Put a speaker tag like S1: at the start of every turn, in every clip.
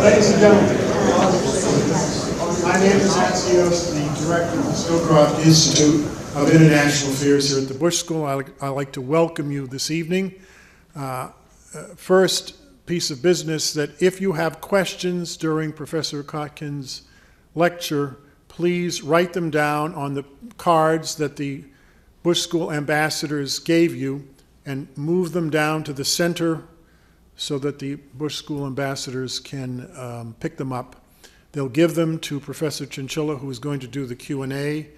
S1: Ladies and gentlemen, my name is Hatzios, the director of the Scowcroft Institute of International Affairs here at the Bush School. I'd like to welcome you this evening. First piece of business, that if you have questions during Professor Kotkin's lecture, please write them down on the cards that the Bush School ambassadors gave you and move them down to the center so that the Bush School ambassadors can pick them up. They'll give them to Professor Chinchilla, who is going to do the Q&A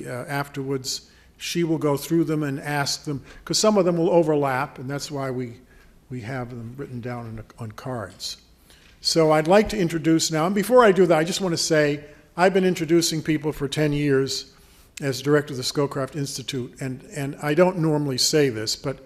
S1: afterwards. She will go through them and ask them, because some of them will overlap, and that's why we have them written down on cards. So I'd like to introduce now, and before I do that, I just want to say I've been introducing people for 10 years as director of the Scowcroft Institute, and I don't normally say this, but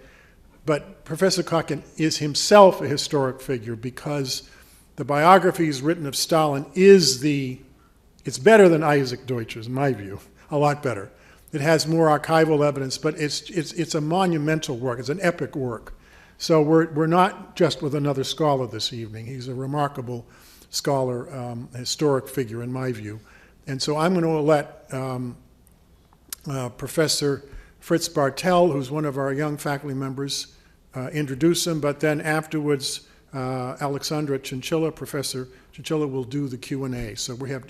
S1: Professor Kotkin is himself a historic figure, because the biographies written of Stalin it's better than Isaac Deutscher's, in my view, a lot better. It has more archival evidence, but it's a monumental work. It's an epic work. So we're not just with another scholar this evening. He's a remarkable scholar, historic figure, in my view. And so I'm going to let Professor Fritz Bartel, who's one of our young faculty members, introduce him, but then afterwards, Alexandra Chinchilla, Professor Chinchilla, will do the Q&A. So we have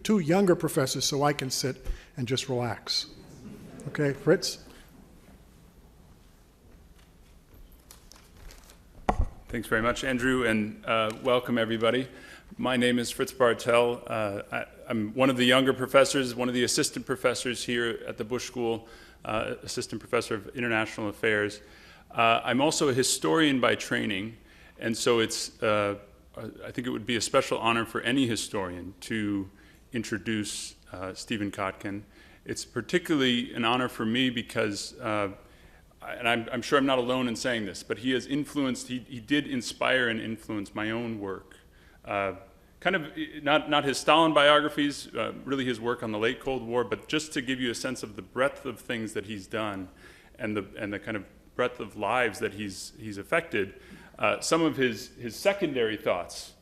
S1: two younger professors, so I can sit and just relax. Okay, Fritz?
S2: Thanks very much, Andrew, and welcome everybody. My name is Fritz Bartel. I'm one of the younger professors, one of the assistant professors here at the Bush School, assistant professor of international affairs. I'm also a historian by training, and so I think it would be a special honor for any historian to introduce Stephen Kotkin. It's particularly an honor for me because, and I'm sure I'm not alone in saying this, but he has influenced, he did inspire and influence my own work. Kind of not his Stalin biographies, really his work on the late Cold War, but just to give you a sense of the breadth of things that he's done and the kind of breadth of lives that he's affected. Some of his secondary thoughts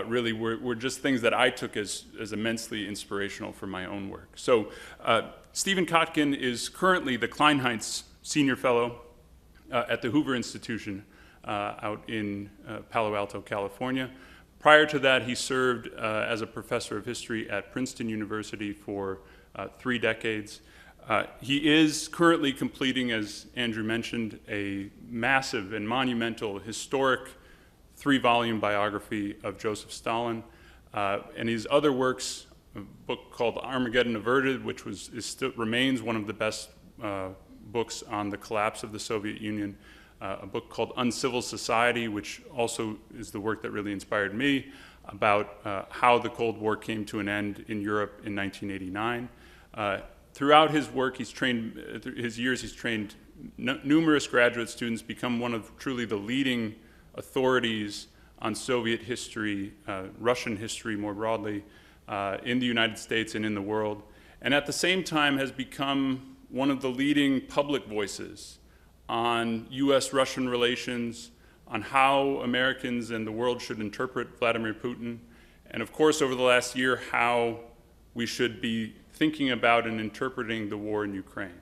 S2: really were just things that I took as immensely inspirational for my own work. So Stephen Kotkin is currently the Kleinheinz Senior Fellow at the Hoover Institution out in Palo Alto, California. Prior to that, he served as a professor of history at Princeton University for 3 decades. He is currently completing, as Andrew mentioned, a massive and monumental historic 3-volume biography of Joseph Stalin. And his other works, a book called Armageddon Averted, which remains one of the best books on the collapse of the Soviet Union, a book called Uncivil Society, which also is the work that really inspired me, about how the Cold War came to an end in Europe in 1989. Throughout his work, he's trained numerous graduate students, become one of truly the leading authorities on Soviet history, Russian history more broadly, in the United States and in the world, and at the same time has become one of the leading public voices on US-Russian relations, on how Americans and the world should interpret Vladimir Putin, and of course over the last year, how we should be thinking about and interpreting the war in Ukraine.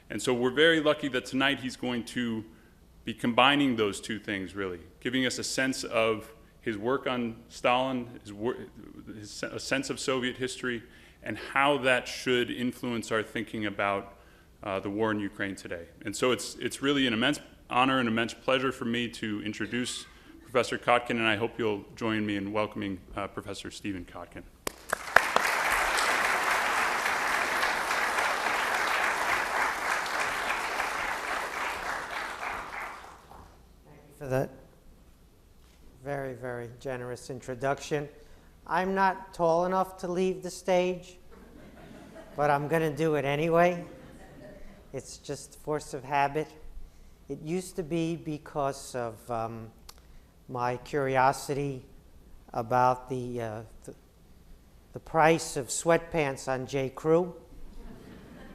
S2: And so we're very lucky that tonight he's going to be combining those two things, really, giving us a sense of his work on Stalin, a sense of Soviet history, and how that should influence our thinking about the war in Ukraine today. And so it's really an immense honor and immense pleasure for me to introduce Professor Kotkin, and I hope you'll join me in welcoming Professor Stephen Kotkin.
S3: For that very, very generous introduction. I'm not tall enough to leave the stage, but I'm going to do it anyway. It's just force of habit. It used to be because of my curiosity about the price of sweatpants on J.Crew,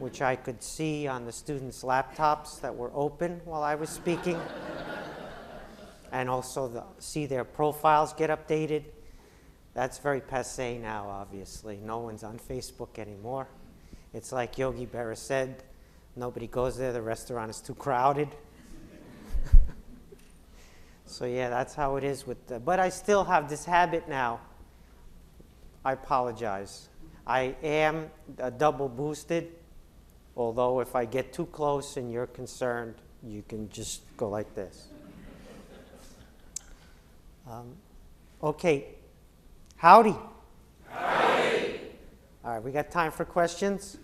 S3: which I could see on the students' laptops that were open while I was speaking. and also see their profiles get updated. That's very passé now, obviously. No one's on Facebook anymore. It's like Yogi Berra said, nobody goes there, the restaurant is too crowded. So yeah, that's how it is with but I still have this habit now. I apologize. I am double boosted, although if I get too close and you're concerned, you can just go like this. Okay. Howdy. Howdy. All right, we got time for questions?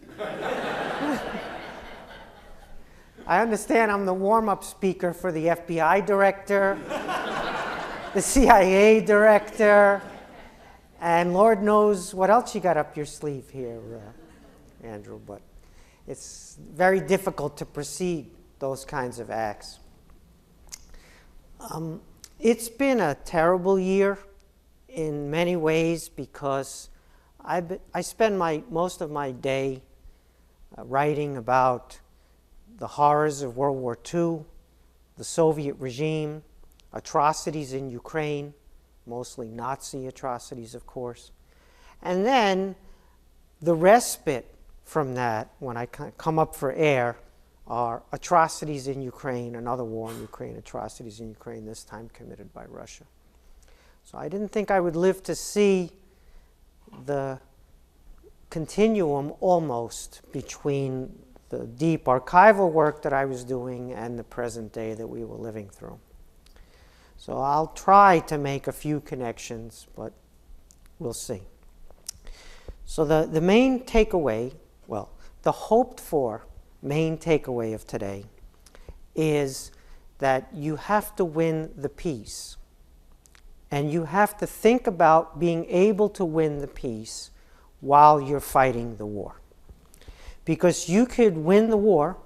S3: I understand I'm the warm-up speaker for the FBI director, the CIA director, and Lord knows what else you got up your sleeve here, Andrew, but it's very difficult to precede those kinds of acts. It's been a terrible year in many ways because I spend most of my day writing about the horrors of World War II, the Soviet regime, atrocities in Ukraine, mostly Nazi atrocities, of course. And then the respite from that, when I come up for air, are atrocities in Ukraine, another war in Ukraine, atrocities in Ukraine, this time committed by Russia. So I didn't think I would live to see the continuum almost between the deep archival work that I was doing and the present day that we were living through. So I'll try to make a few connections, but we'll see. So the main takeaway, well, the hoped for main takeaway of today is that you have to win the peace. And you have to think about being able to win the peace while you're fighting the war. Because you could win the war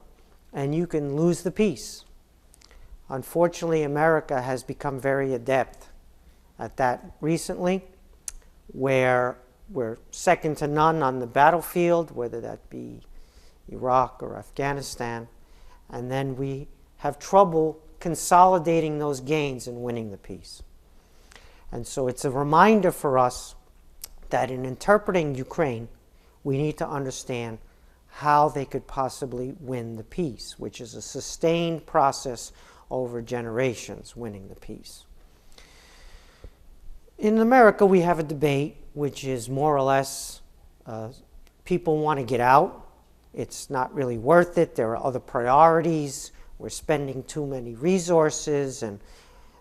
S3: and you can lose the peace. Unfortunately, America has become very adept at that recently, where we're second to none on the battlefield, whether that be Iraq or Afghanistan, and then we have trouble consolidating those gains and winning the peace. And so it's a reminder for us that in interpreting Ukraine, we need to understand how they could possibly win the peace, which is a sustained process over generations, winning the peace. In America, we have a debate which is more or less people want to get out. It's not really worth it. There are other priorities. We're spending too many resources, and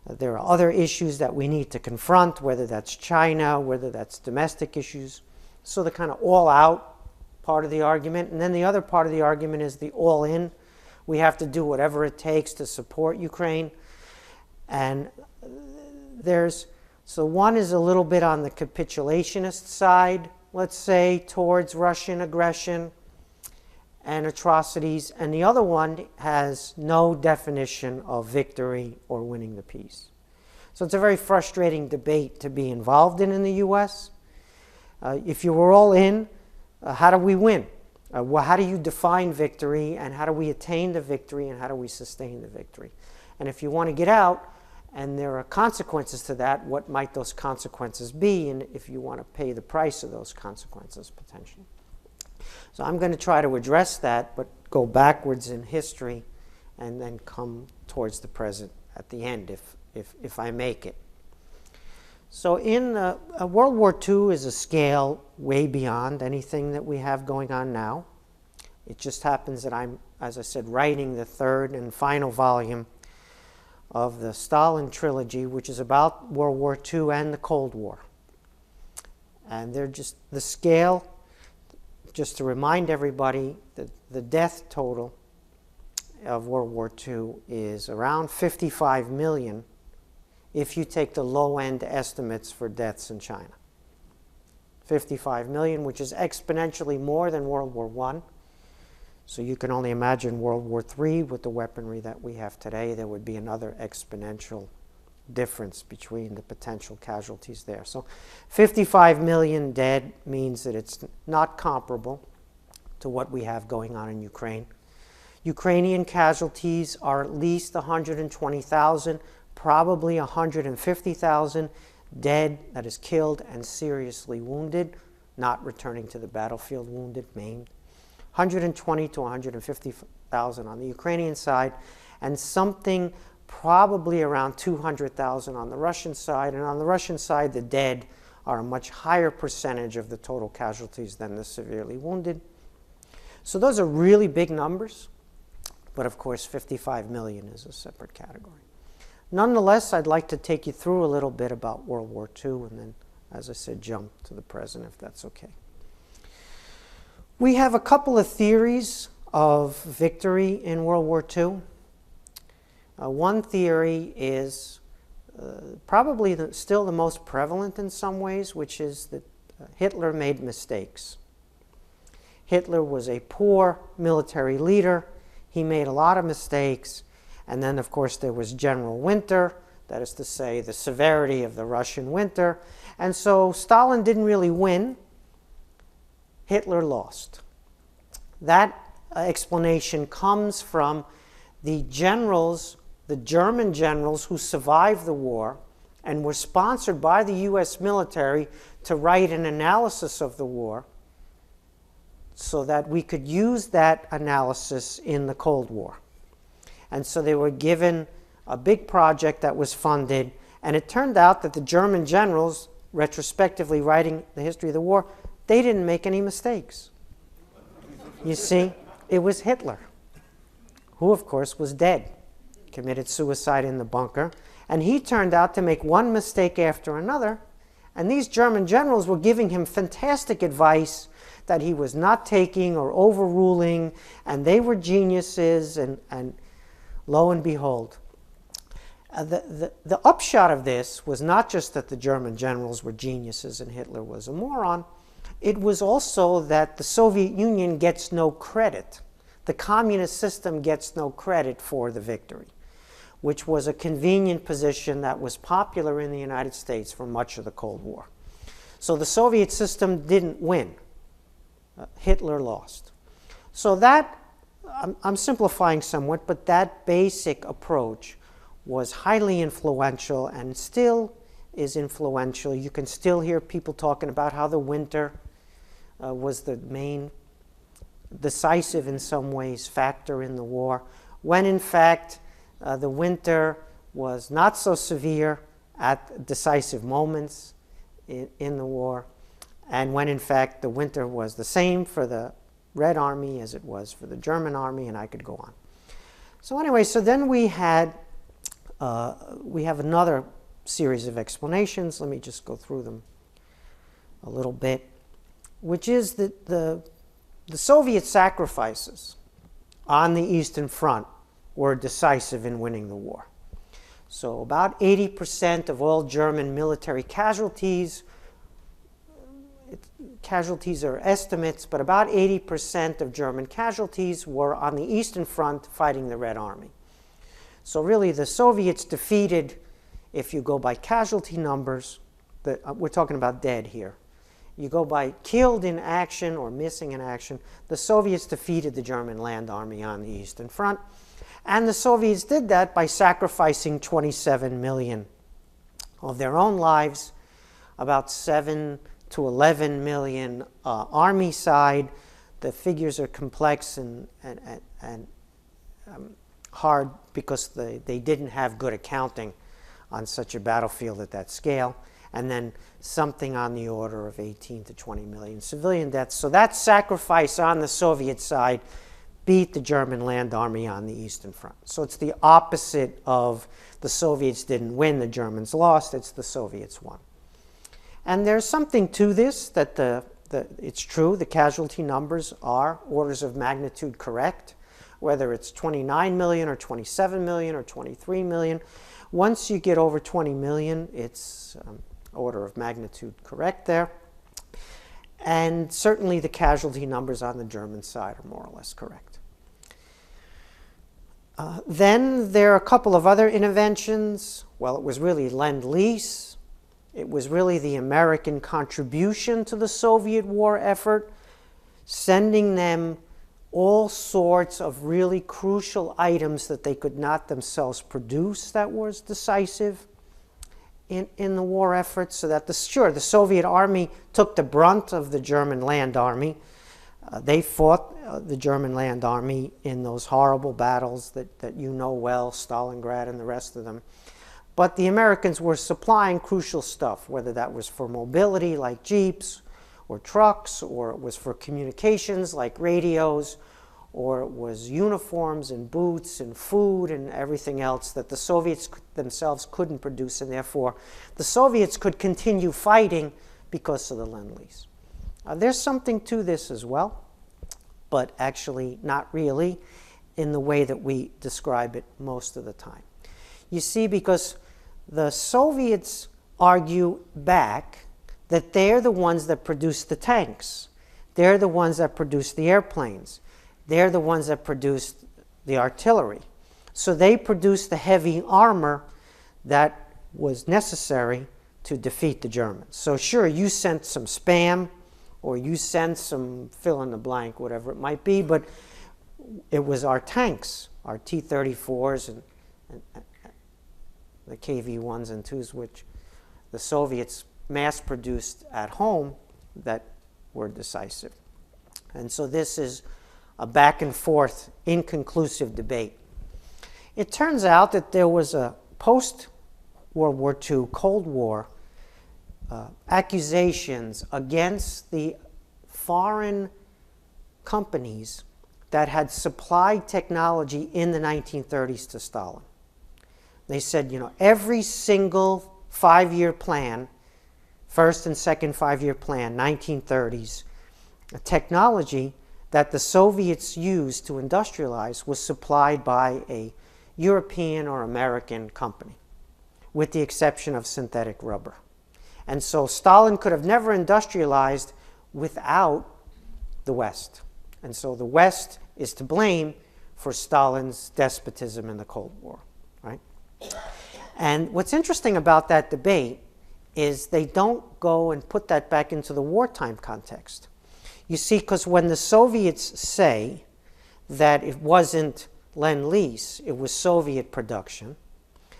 S3: there are other issues that we need to confront, whether that's China, whether that's domestic issues. So the kind of all-out part of the argument. And then the other part of the argument is the all-in. We have to do whatever it takes to support Ukraine. And so one is a little bit on the capitulationist side, let's say, towards Russian aggression and atrocities. And the other one has no definition of victory or winning the peace. So it's a very frustrating debate to be involved in the U.S. If you were all in, how do we win? How do you define victory, and how do we attain the victory, and how do we sustain the victory? And if you want to get out, and there are consequences to that, what might those consequences be, and if you want to pay the price of those consequences, potentially. So I'm going to try to address that, but go backwards in history, and then come towards the present at the end, if I make it. So in World War II is a scale way beyond anything that we have going on now. It just happens that I'm, as I said, writing the third and final volume of the Stalin trilogy, which is about World War II and the Cold War. And they're just the scale, just to remind everybody, that the death total of World War II is around 55 million if you take the low-end estimates for deaths in China. 55 million, which is exponentially more than World War I. So you can only imagine World War III with the weaponry that we have today. There would be another exponential difference between the potential casualties there. So 55 million dead means that it's not comparable to what we have going on in Ukraine. Ukrainian casualties are at least 120,000, probably 150,000 dead, that is killed and seriously wounded, not returning to the battlefield, wounded, maimed. 120 to 150,000 on the Ukrainian side, and something probably around 200,000 on the Russian side. And on the Russian side, the dead are a much higher percentage of the total casualties than the severely wounded. So those are really big numbers, but of course 55 million is a separate category. Nonetheless, I'd like to take you through a little bit about World War II and then, as I said, jump to the present, if that's okay. We have a couple of theories of victory in World War II. One theory is probably still the most prevalent in some ways, which is that Hitler made mistakes. Hitler was a poor military leader. He made a lot of mistakes. And then, of course, there was General Winter, that is to say, the severity of the Russian winter. And so Stalin didn't really win. Hitler lost. That explanation comes from the generals, the German generals who survived the war and were sponsored by the US military to write an analysis of the war so that we could use that analysis in the Cold War. And so they were given a big project that was funded, and it turned out that the German generals, retrospectively writing the history of the war, they didn't make any mistakes. You see, it was Hitler, who of course was dead, committed suicide in the bunker, and he turned out to make one mistake after another, and these German generals were giving him fantastic advice that he was not taking or overruling, and they were geniuses, and lo and behold. The upshot of this was not just that the German generals were geniuses and Hitler was a moron. It was also that the Soviet Union gets no credit. The communist system gets no credit for the victory, which was a convenient position that was popular in the United States for much of the Cold War. So the Soviet system didn't win. Hitler lost. So that, I'm simplifying somewhat, but that basic approach was highly influential and still is influential. You can still hear people talking about how the winter was the main decisive in some ways factor in the war, when in fact the winter was not so severe at decisive moments in the war, and when in fact the winter was the same for the Red Army as it was for the German Army, and I could go on. So anyway, so then we have another series of explanations. Let me just go through them a little bit, which is that the Soviet sacrifices on the Eastern Front were decisive in winning the war. So about 80% of all German military casualties are estimates, but about 80% of German casualties were on the Eastern Front fighting the Red Army. So really the Soviets defeated, if you go by casualty numbers, we're talking about dead here. You go by killed in action or missing in action, the Soviets defeated the German Land Army on the Eastern Front. And the Soviets did that by sacrificing 27 million of their own lives, about 7 to 11 million Army side. The figures are complex and hard because they didn't have good accounting on such a battlefield at that scale. And then something on the order of 18 to 20 million civilian deaths. So that sacrifice on the Soviet side beat the German Land Army on the Eastern Front. So it's the opposite of the Soviets didn't win, the Germans lost, it's the Soviets won. And there's something to this, that it's true, the casualty numbers are orders of magnitude correct, whether it's 29 million or 27 million or 23 million. Once you get over 20 million, it's order of magnitude correct there. And certainly the casualty numbers on the German side are more or less correct. Then there are a couple of other interventions. Well, it was really lend-lease. It was really the American contribution to the Soviet war effort, sending them all sorts of really crucial items that they could not themselves produce that was decisive in the war effort, so that the Soviet army took the brunt of the German land army. They fought the German land army in those horrible battles that you know well, Stalingrad and the rest of them. But the Americans were supplying crucial stuff, whether that was for mobility like jeeps or trucks, or it was for communications like radios, or it was uniforms and boots and food and everything else that the Soviets themselves couldn't produce, and therefore the Soviets could continue fighting because of the lend-lease. There's something to this as well, but actually not really in the way that we describe it most of the time. You see, because the Soviets argue back that they're the ones that produce the tanks. They're the ones that produce the airplanes. They're the ones that produce the artillery. So they produced the heavy armor that was necessary to defeat the Germans. So sure, you sent some spam, or you sent some fill in the blank, whatever it might be, but it was our tanks, our T-34s and the KV-1s and 2s, which the Soviets mass-produced at home, that were decisive. And so this is a back-and-forth, inconclusive debate. It turns out that there was a post-World War II Cold War accusations against the foreign companies that had supplied technology in the 1930s to Stalin. They said, you know, every single 5-year plan, first and second 5-year plan, 1930s, a technology that the Soviets used to industrialize was supplied by a European or American company, with the exception of synthetic rubber. And so Stalin could have never industrialized without the West. And so the West is to blame for Stalin's despotism in the Cold War, right? And what's interesting about that debate is they don't go and put that back into the wartime context. You see, because when the Soviets say that it wasn't lend-lease, it was Soviet production,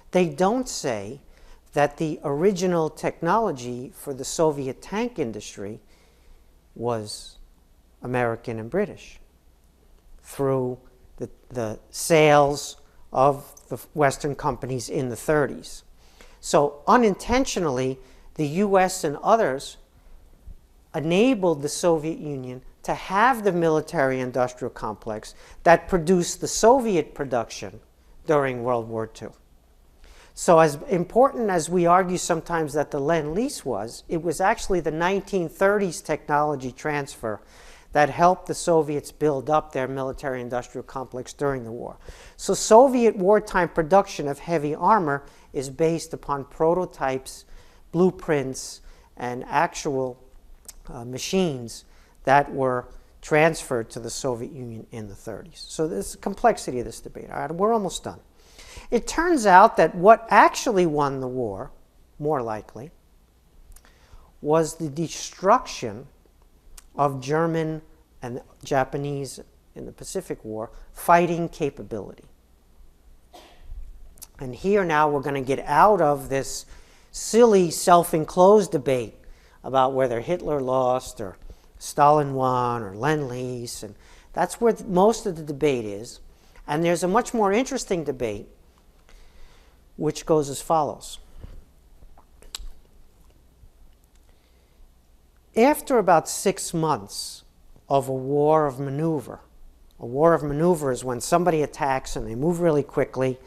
S3: they don't say that the original technology for the Soviet tank industry was American and British through the sales of the Western companies in the 30s. So unintentionally, the US and others enabled the Soviet Union to have the military-industrial complex that produced the Soviet production during World War II. So as important as we argue sometimes that the lend-lease was, it was actually the 1930s technology transfer that helped the Soviets build up their military-industrial complex during the war. So Soviet wartime production of heavy armor is based upon prototypes, blueprints, and actual machines that were transferred to the Soviet Union in the 30s. So there's the complexity of this debate. All right, we're almost done. It turns out that what actually won the war, more likely, was the destruction of German and Japanese in the Pacific War fighting capability. And here now we're going to get out of this silly self-enclosed debate about whether Hitler lost or Stalin won or lend-lease, and that's where most of the debate is. And there's a much more interesting debate which goes as follows. After about 6 months of a war of maneuver is when somebody attacks and they move really quickly.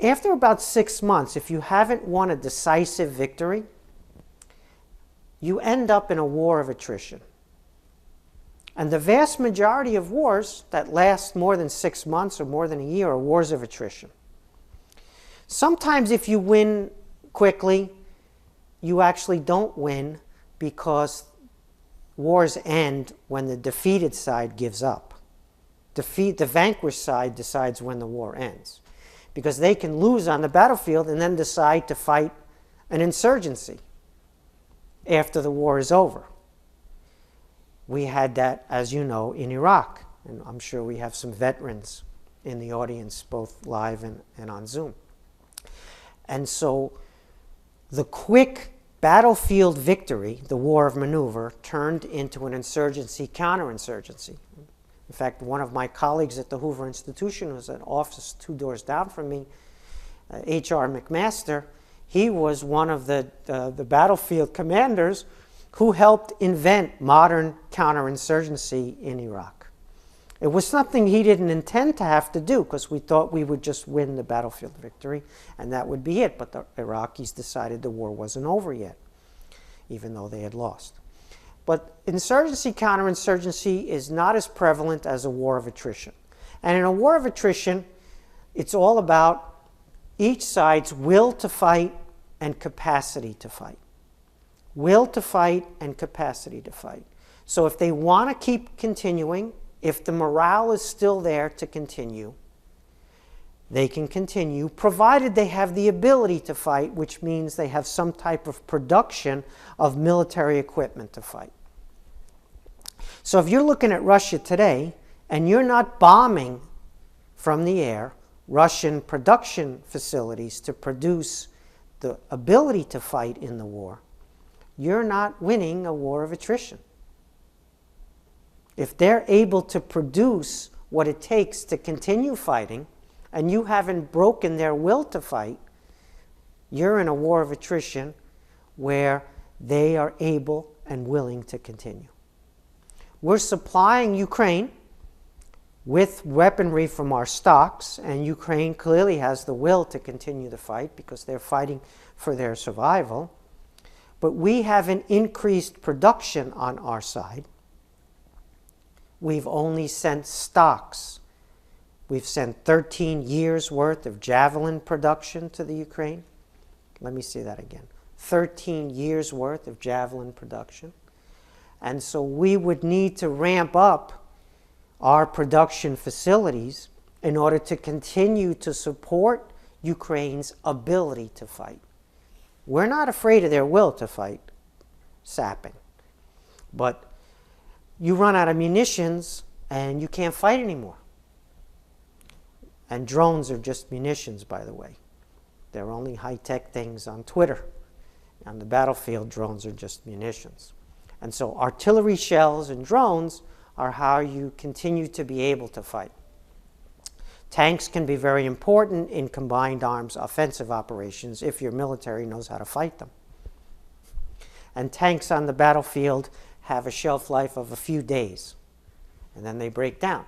S3: After about 6 months, if you haven't won a decisive victory, you end up in a war of attrition. And the vast majority of wars that last more than 6 months or more than a year are wars of attrition. Sometimes if you win quickly, you actually don't win because wars end when the defeated side gives up. The vanquished side decides when the war ends, because they can lose on the battlefield and then decide to fight an insurgency after the war is over. We had that, as you know, in Iraq And I'm sure we have some veterans in the audience, both live and on Zoom. And so the quick battlefield victory, the war of maneuver, turned into an insurgency, counterinsurgency. In fact, one of my colleagues at the Hoover Institution, who was an office 2 doors down from me, H.R. McMaster, he was one of the battlefield commanders who helped invent modern counterinsurgency in Iraq. It was something he didn't intend to have to do because we thought we would just win the battlefield victory and that would be it. But the Iraqis decided the war wasn't over yet, even though they had lost. But insurgency, counterinsurgency is not as prevalent as a war of attrition. And in a war of attrition, it's all about each side's will to fight and capacity to fight. Will to fight and capacity to fight. So if they want to keep continuing, if the morale is still there to continue, they can continue, provided they have the ability to fight, which means they have some type of production of military equipment to fight. So if you're looking at Russia today, and you're not bombing from the air Russian production facilities to produce the ability to fight in the war, you're not winning a war of attrition. If they're able to produce what it takes to continue fighting, and you haven't broken their will to fight, you're in a war of attrition where they are able and willing to continue. We're supplying Ukraine with weaponry from our stocks, and Ukraine clearly has the will to continue the fight because they're fighting for their survival. But we have an increased production on our side. We've only sent stocks. We've sent 13 years' worth of Javelin production to the Ukraine. Let me say that again. 13 years' worth of Javelin production. And so we would need to ramp up our production facilities in order to continue to support Ukraine's ability to fight. We're not afraid of their will to fight, sapping. But you run out of munitions and you can't fight anymore. And drones are just munitions, by the way. They're only high-tech things on Twitter. On the battlefield, drones are just munitions. And so artillery shells and drones are how you continue to be able to fight. Tanks can be very important in combined arms offensive operations if your military knows how to fight them. And tanks on the battlefield have a shelf life of a few days, and then they break down.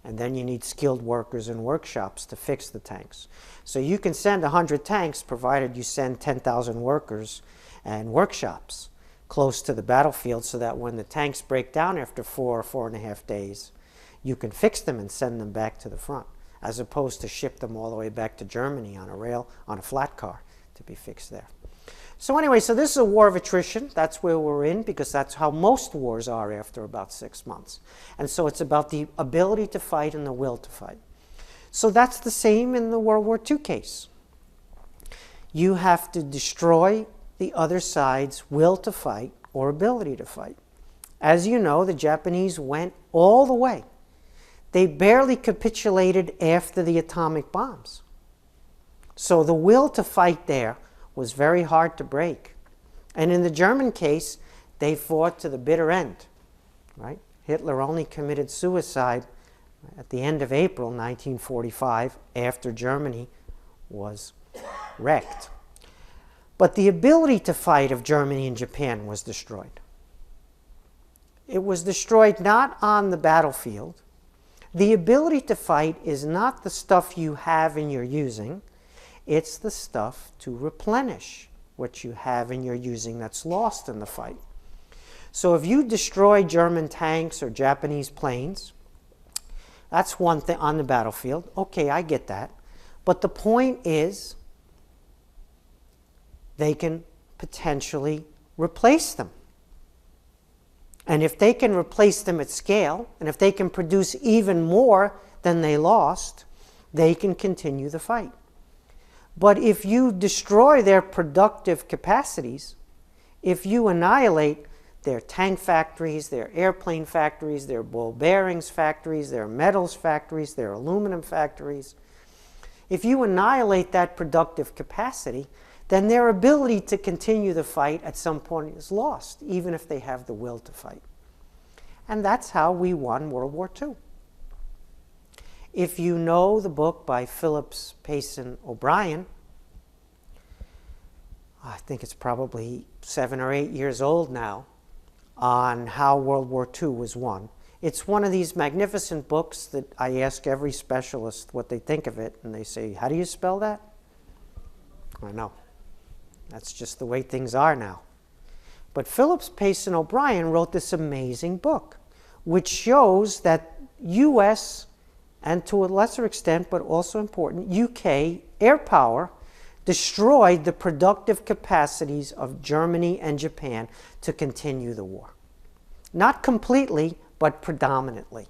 S3: And then you need skilled workers in workshops to fix the tanks. So you can send 100 tanks provided you send 10,000 workers and workshops close to the battlefield so that when the tanks break down after 4 or 4.5 days, you can fix them and send them back to the front, as opposed to ship them all the way back to Germany on a rail, on a flat car to be fixed there. So anyway, so this is a war of attrition. That's where we're in because that's how most wars are after about 6 months. And so it's about the ability to fight and the will to fight. So that's the same in the World War II case. You have to destroy the other side's will to fight or ability to fight. As you know, the Japanese went all the way. They barely capitulated after the atomic bombs. So the will to fight there was very hard to break. And in the German case, they fought to the bitter end, right? Hitler only committed suicide at the end of April 1945 after Germany was wrecked. But the ability to fight of Germany and Japan was destroyed. It was destroyed not on the battlefield. The ability to fight is not the stuff you have and you're using. It's the stuff to replenish what you have and you're using that's lost in the fight. So if you destroy German tanks or Japanese planes, that's one thing on the battlefield. Okay, I get that. But the point is they can potentially replace them. And if they can replace them at scale, and if they can produce even more than they lost, they can continue the fight. But if you destroy their productive capacities, if you annihilate Their tank factories, their airplane factories, their ball bearings factories, their metals factories, their aluminum factories. If you annihilate that productive capacity, then their ability to continue the fight at some point is lost, even if they have the will to fight. And that's how we won World War II. If you know the book by Phillips Payson O'Brien, I think it's probably 7 or 8 years old now, on how World War II was won. It's one of these magnificent books that I ask every specialist what they think of it, and they say, how do you spell that? I know. That's just the way things are now. But Phillips Payson O'Brien wrote this amazing book, which shows that U.S., and to a lesser extent, but also important, UK air power destroyed the productive capacities of Germany and Japan to continue the war. Not completely, but predominantly.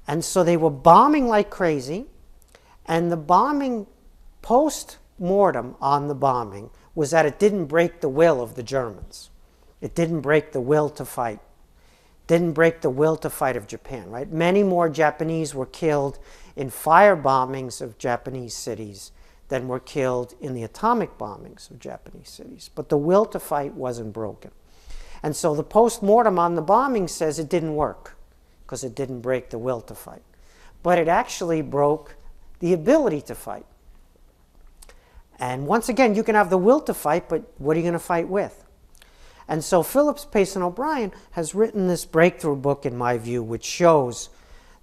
S3: And so they were bombing like crazy, and the bombing, post-mortem on the bombing, was that it didn't break the will of the Germans. It didn't break the will to fight. Didn't break the will to fight of Japan, right? Many more Japanese were killed in fire bombings of Japanese cities than were killed in the atomic bombings of Japanese cities. But the will to fight wasn't broken. And so the post-mortem on the bombing says it didn't work because it didn't break the will to fight. But it actually broke the ability to fight. And once again, you can have the will to fight, but what are you going to fight with? And so Phillips Payson O'Brien has written this breakthrough book, in my view, which shows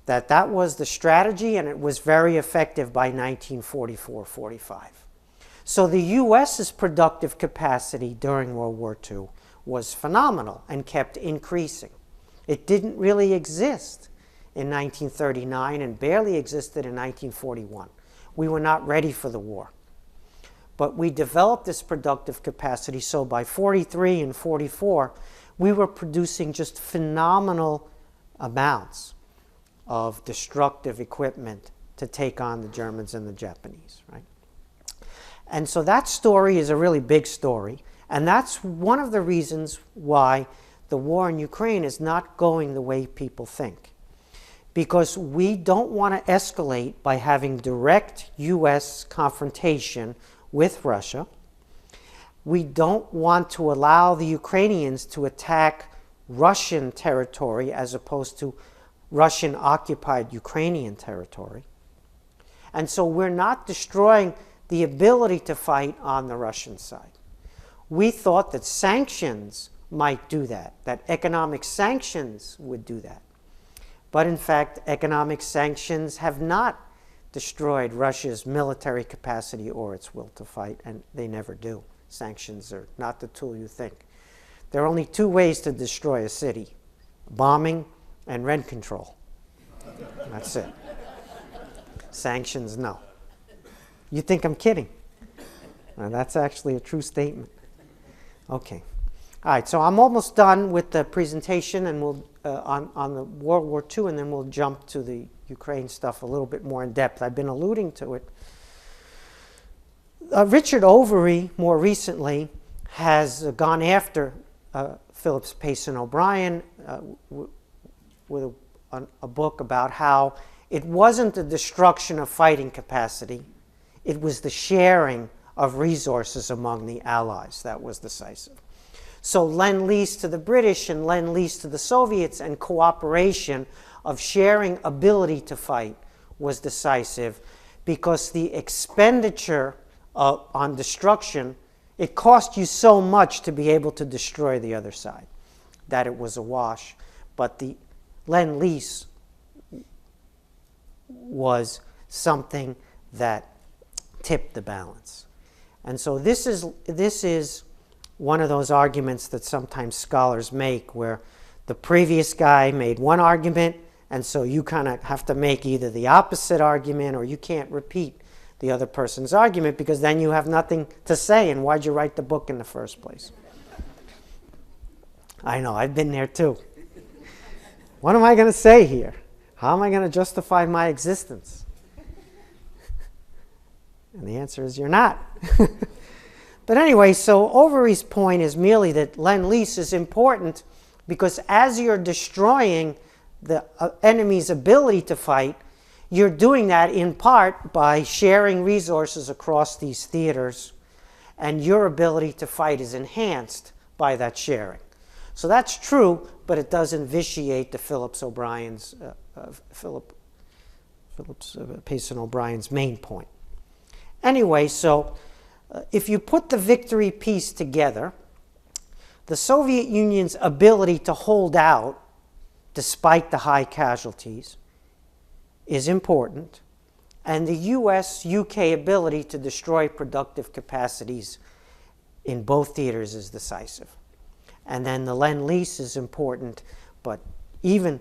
S3: that that was the strategy, and it was very effective by 1944-45. So the U.S.'s productive capacity during World War II was phenomenal and kept increasing. It didn't really exist in 1939 and barely existed in 1941. We were not ready for the war. But we developed this productive capacity, so by 43 and 44, we were producing just phenomenal amounts of destructive equipment to take on the Germans and the Japanese, right? And so that story is a really big story, and that's one of the reasons why the war in Ukraine is not going the way people think. Because we don't want to escalate by having direct U.S. confrontation with Russia. We don't want to allow the Ukrainians to attack Russian territory as opposed to Russian-occupied Ukrainian territory. And so we're not destroying the ability to fight on the Russian side. We thought that sanctions might do that economic sanctions would do that. But in fact, economic sanctions have not destroyed Russia's military capacity or its will to fight, and they never do. Sanctions are not the tool you think. There are only two ways to destroy a city: bombing and rent control. That's it. Sanctions, no. You think I'm kidding? That's actually a true statement. Okay. All right, so I'm almost done with the presentation, and we'll on the World War II, and then we'll jump to the Ukraine stuff a little bit more in depth. I've been alluding to it. Richard Overy, more recently, has gone after Phillips Payson O'Brien with a book about how it wasn't the destruction of fighting capacity, it was the sharing of resources among the Allies that was decisive. So lend-lease to the British and lend-lease to the Soviets and cooperation of sharing ability to fight was decisive, because the expenditure on destruction, it cost you so much to be able to destroy the other side that it was a wash. But the lend-lease was something that tipped the balance. And so this is one of those arguments that sometimes scholars make, where the previous guy made one argument, and so you kind of have to make either the opposite argument, or you can't repeat the other person's argument, because then you have nothing to say, and why'd you write the book in the first place? I know, I've been there too. What am I going to say here? How am I going to justify my existence? And the answer is you're not. But anyway, so Overy's point is merely that lend-lease is important because as you're destroying the enemy's ability to fight, you're doing that in part by sharing resources across these theaters, and your ability to fight is enhanced by that sharing. So that's true, but it doesn't vitiate the Phillips Payson O'Brien's main point. Anyway, so if you put the victory piece together, the Soviet Union's ability to hold out despite the high casualties is important, and the US-UK ability to destroy productive capacities in both theaters is decisive. And then the lend-lease is important, but even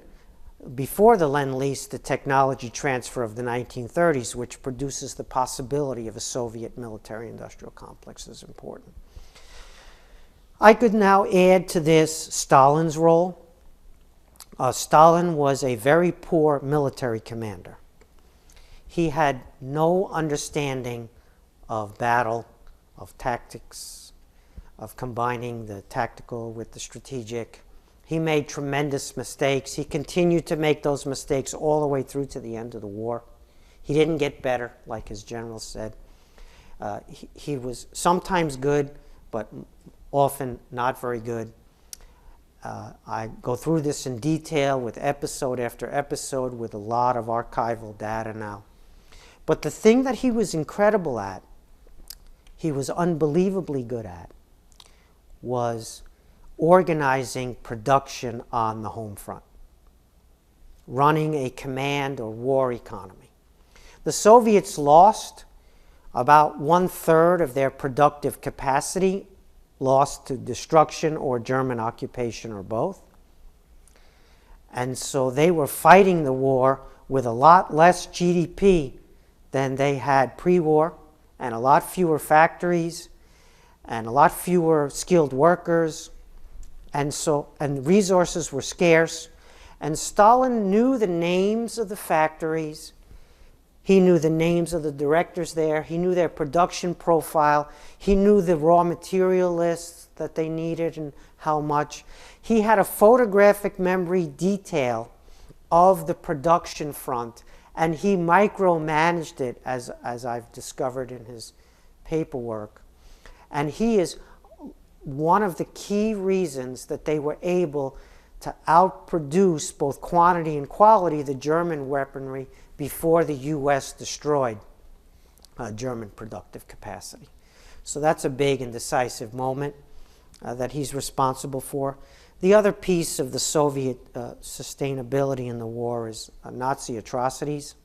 S3: before the lend-lease, the technology transfer of the 1930s, which produces the possibility of a Soviet military-industrial complex, is important. I could now add to this Stalin's role. Stalin was a very poor military commander. He had no understanding of battle, of tactics, of combining the tactical with the strategic. He made tremendous mistakes. He continued to make those mistakes all the way through to the end of the war. He didn't get better, like his general said. He was sometimes good, but often not very good. I go through this in detail with episode after episode with a lot of archival data now. But the thing that he was incredible at, he was unbelievably good at, was organizing production on the home front, running a command or war economy. The Soviets lost about 1/3 of their productive capacity, lost to destruction or German occupation or both. And so they were fighting the war with a lot less GDP than they had pre-war, and a lot fewer factories, and a lot fewer skilled workers, and resources were scarce. And Stalin knew the names of the factories. He knew the names of the directors there. He knew their production profile. He knew the raw material lists that they needed and how much. He had a photographic memory detail of the production front, and he micromanaged it, as I've discovered in his paperwork. And he is one of the key reasons that they were able to outproduce both quantity and quality the German weaponry before the U.S. destroyed German productive capacity. So that's a big and decisive moment that he's responsible for. The other piece of the Soviet sustainability in the war is Nazi atrocities.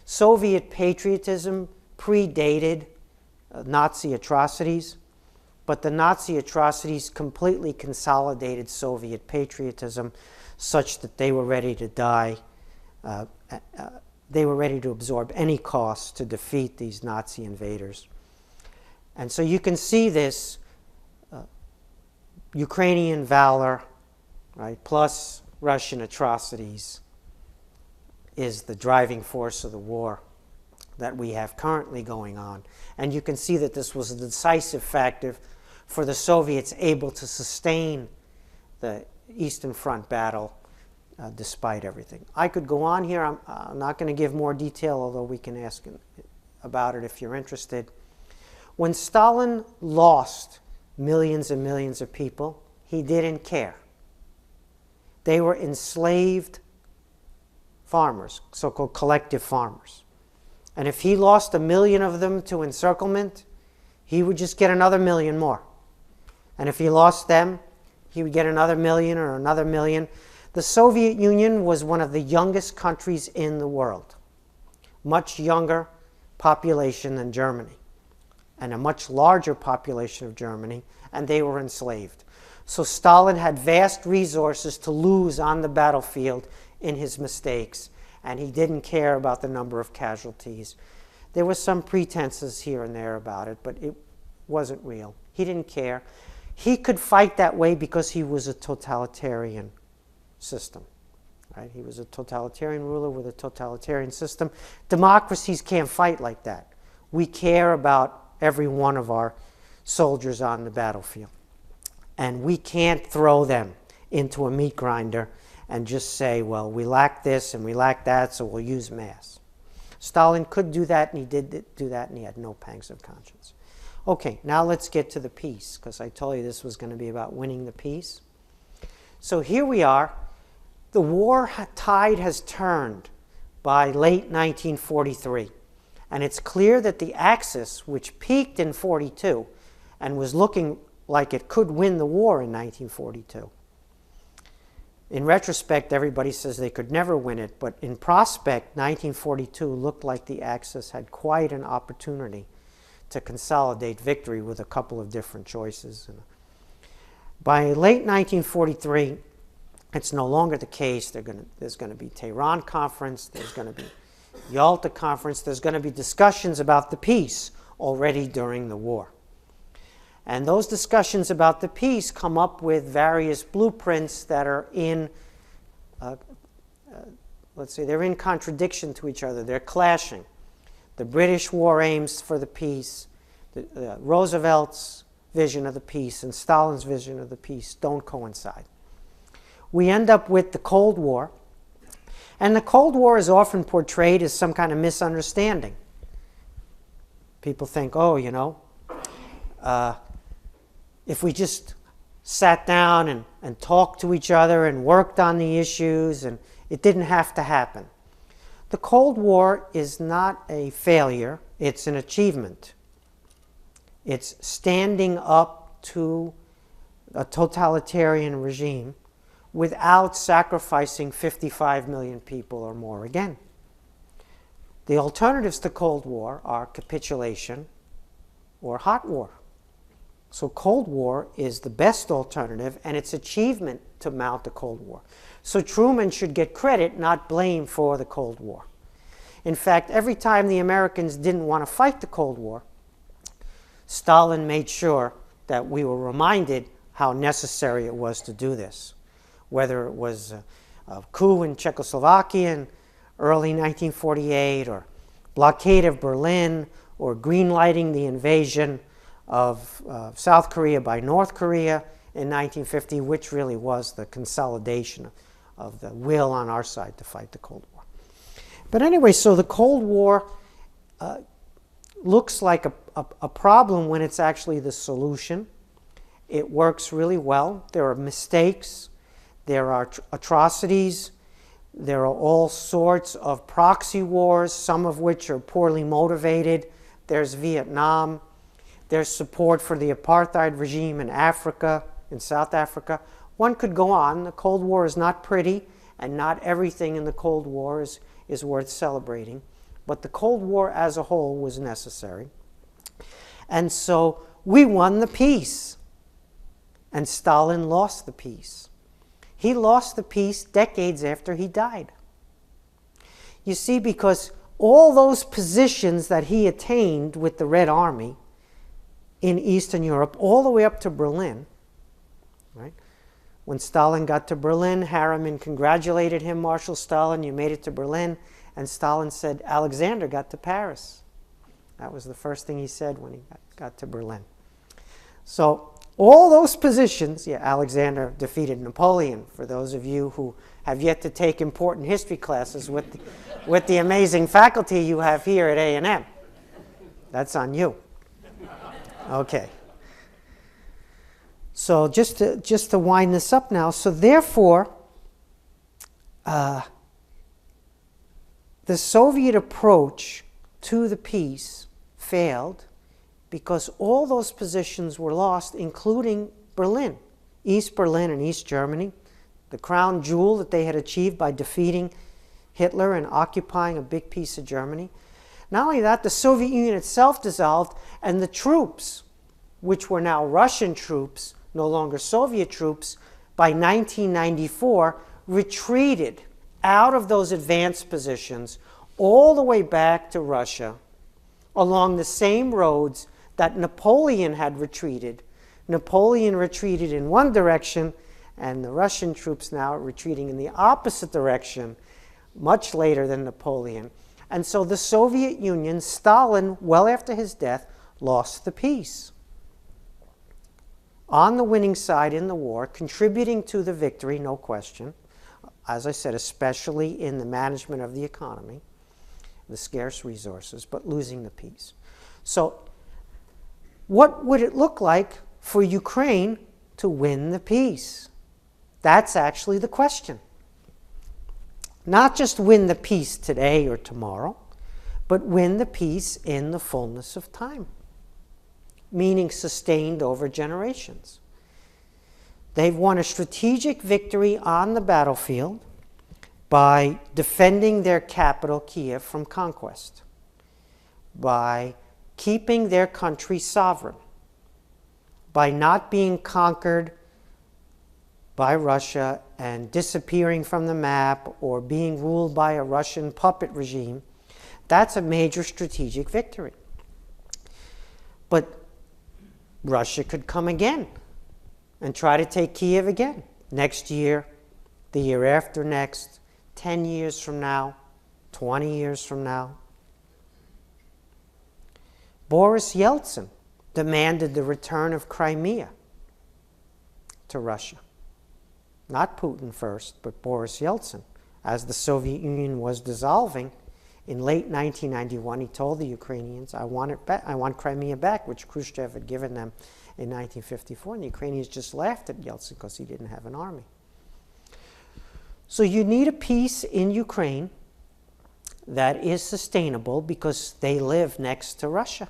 S3: Soviet patriotism predated Nazi atrocities, but the Nazi atrocities completely consolidated Soviet patriotism such that they were ready to die. They were ready to absorb any cost to defeat these Nazi invaders. And so you can see this Ukrainian valor, right, plus Russian atrocities is the driving force of the war that we have currently going on. And you can see that this was a decisive factor for the Soviets able to sustain the Eastern Front battle despite everything. I could go on here. I'm not going to give more detail, although we can ask about it if you're interested. When Stalin lost millions and millions of people, he didn't care. They were enslaved farmers, so-called collective farmers. And if he lost 1 million of them to encirclement, he would just get another 1 million more. And if he lost them, he would get another 1 million or another 1 million. The Soviet Union was one of the youngest countries in the world, much younger population than Germany, and a much larger population of Germany, and they were enslaved. So Stalin had vast resources to lose on the battlefield in his mistakes, and he didn't care about the number of casualties. There were some pretenses here and there about it, but it wasn't real. He didn't care. He could fight that way because he was a totalitarian system. Right? He was a totalitarian ruler with a totalitarian system. Democracies can't fight like that. We care about every one of our soldiers on the battlefield. And we can't throw them into a meat grinder and just say, well, we lack this and we lack that, so we'll use mass. Stalin could do that, and he did do that, and he had no pangs of conscience. Okay, now let's get to the peace, because I told you this was going to be about winning the peace. So here we are. The war tide has turned by late 1943, and it's clear that the Axis, which peaked in 42 and was looking like it could win the war in 1942. In retrospect, everybody says they could never win it, but in prospect, 1942 looked like the Axis had quite an opportunity to consolidate victory with a couple of different choices. By late 1943, it's no longer the case. There's going to be Tehran Conference, there's going to be Yalta Conference, there's going to be discussions about the peace already during the war. And those discussions about the peace come up with various blueprints that are in, let's say, they're in contradiction to each other. They're clashing. The British war aims for the peace, Roosevelt's vision of the peace, and Stalin's vision of the peace don't coincide. We end up with the Cold War, and the Cold War is often portrayed as some kind of misunderstanding. People think, oh, you know, if we just sat down and talked to each other and worked on the issues, and it didn't have to happen. The Cold War is not a failure, it's an achievement. It's standing up to a totalitarian regime without sacrificing 55 million people or more again. The alternatives to Cold War are capitulation or hot war. So Cold War is the best alternative, and it's achievement to mount the Cold War. So Truman should get credit, not blame, for the Cold War. In fact, every time the Americans didn't want to fight the Cold War, Stalin made sure that we were reminded how necessary it was to do this. Whether it was a coup in Czechoslovakia in early 1948, or blockade of Berlin, or green-lighting the invasion of South Korea by North Korea in 1950, which really was the consolidation of the will on our side to fight the Cold War. But anyway, so the Cold War looks like a problem when it's actually the solution. It works really well. There are mistakes. There are atrocities. There are all sorts of proxy wars, some of which are poorly motivated. There's Vietnam. There's support for the apartheid regime in Africa, in South Africa. One could go on. The Cold War is not pretty, and not everything in the Cold War is worth celebrating. But the Cold War as a whole was necessary. And so we won the peace, and Stalin lost the peace. He lost the peace decades after he died. You see, because all those positions that he attained with the Red Army in Eastern Europe, all the way up to Berlin, right? When Stalin got to Berlin, Harriman congratulated him, Marshal Stalin, you made it to Berlin. And Stalin said, Alexander got to Paris. That was the first thing he said when he got to Berlin. So all those positions, yeah, Alexander defeated Napoleon, for those of you who have yet to take important history classes with the amazing faculty you have here at A&M. That's on you. Okay. So just to wind this up now, so therefore, the Soviet approach to the peace failed because all those positions were lost, including Berlin, East Berlin and East Germany, the crown jewel that they had achieved by defeating Hitler and occupying a big piece of Germany. Not only that, the Soviet Union itself dissolved, and the troops, which were now Russian troops, no longer Soviet troops, by 1994 retreated out of those advanced positions all the way back to Russia along the same roads that Napoleon had retreated. Napoleon retreated in one direction, and the Russian troops now are retreating in the opposite direction much later than Napoleon. And so the Soviet Union, Stalin, well after his death, lost the peace. on the winning side in the war, contributing to the victory, no question, as I said, especially in the management of the economy, the scarce resources, but losing the peace. So what would it look like for Ukraine to win the peace? That's actually the question. Not just win the peace today or tomorrow, but win the peace in the fullness of time, meaning sustained over generations. They've won a strategic victory on the battlefield by defending their capital, Kiev, from conquest, by keeping their country sovereign, by not being conquered by Russia and disappearing from the map or being ruled by a Russian puppet regime. That's a major strategic victory. But Russia could come again and try to take Kiev again next year, the year after next, 10 years from now, 20 years from now. Boris Yeltsin demanded the return of Crimea to Russia. Not Putin first, but Boris Yeltsin. As the Soviet Union was dissolving in late 1991, he told the Ukrainians, I want it back. I want Crimea back, which Khrushchev had given them in 1954. And the Ukrainians just laughed at Yeltsin because he didn't have an army. So you need a peace in Ukraine that is sustainable because they live next to Russia.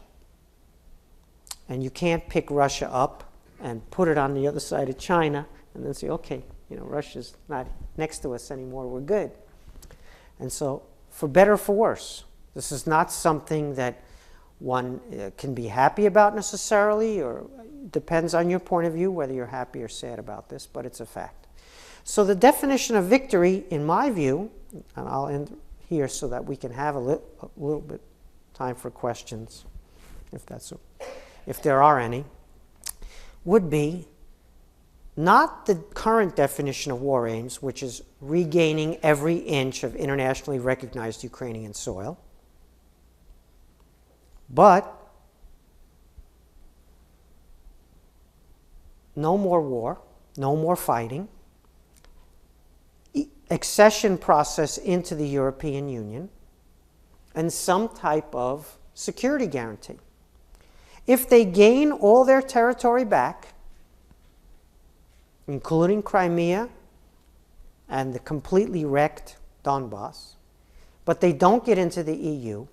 S3: And you can't pick Russia up and put it on the other side of China and then say, okay, Russia's not next to us anymore, we're good. And so, for better or for worse, this is not something that one can be happy about necessarily, or depends on your point of view whether you're happy or sad about this, but it's a fact. So the definition of victory, in my view, and I'll end here so that we can have a little bit time for questions, if there are any, would be not the current definition of war aims, which is regaining every inch of internationally recognized Ukrainian soil, but no more war, no more fighting, accession process into the European Union, and some type of security guarantee. If they gain all their territory back, including Crimea and the completely wrecked Donbass, but they don't get into the EU,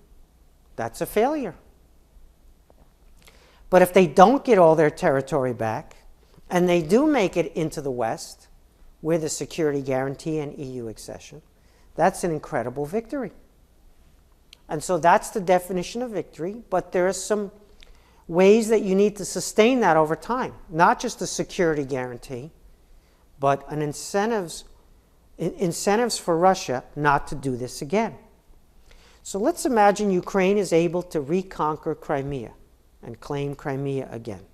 S3: that's a failure. But if they don't get all their territory back, and they do make it into the West with a security guarantee and EU accession, that's an incredible victory. And so that's the definition of victory, but there are some ways that you need to sustain that over time, not just a security guarantee, but an incentives for Russia not to do this again. So let's imagine Ukraine is able to reconquer Crimea and claim Crimea again.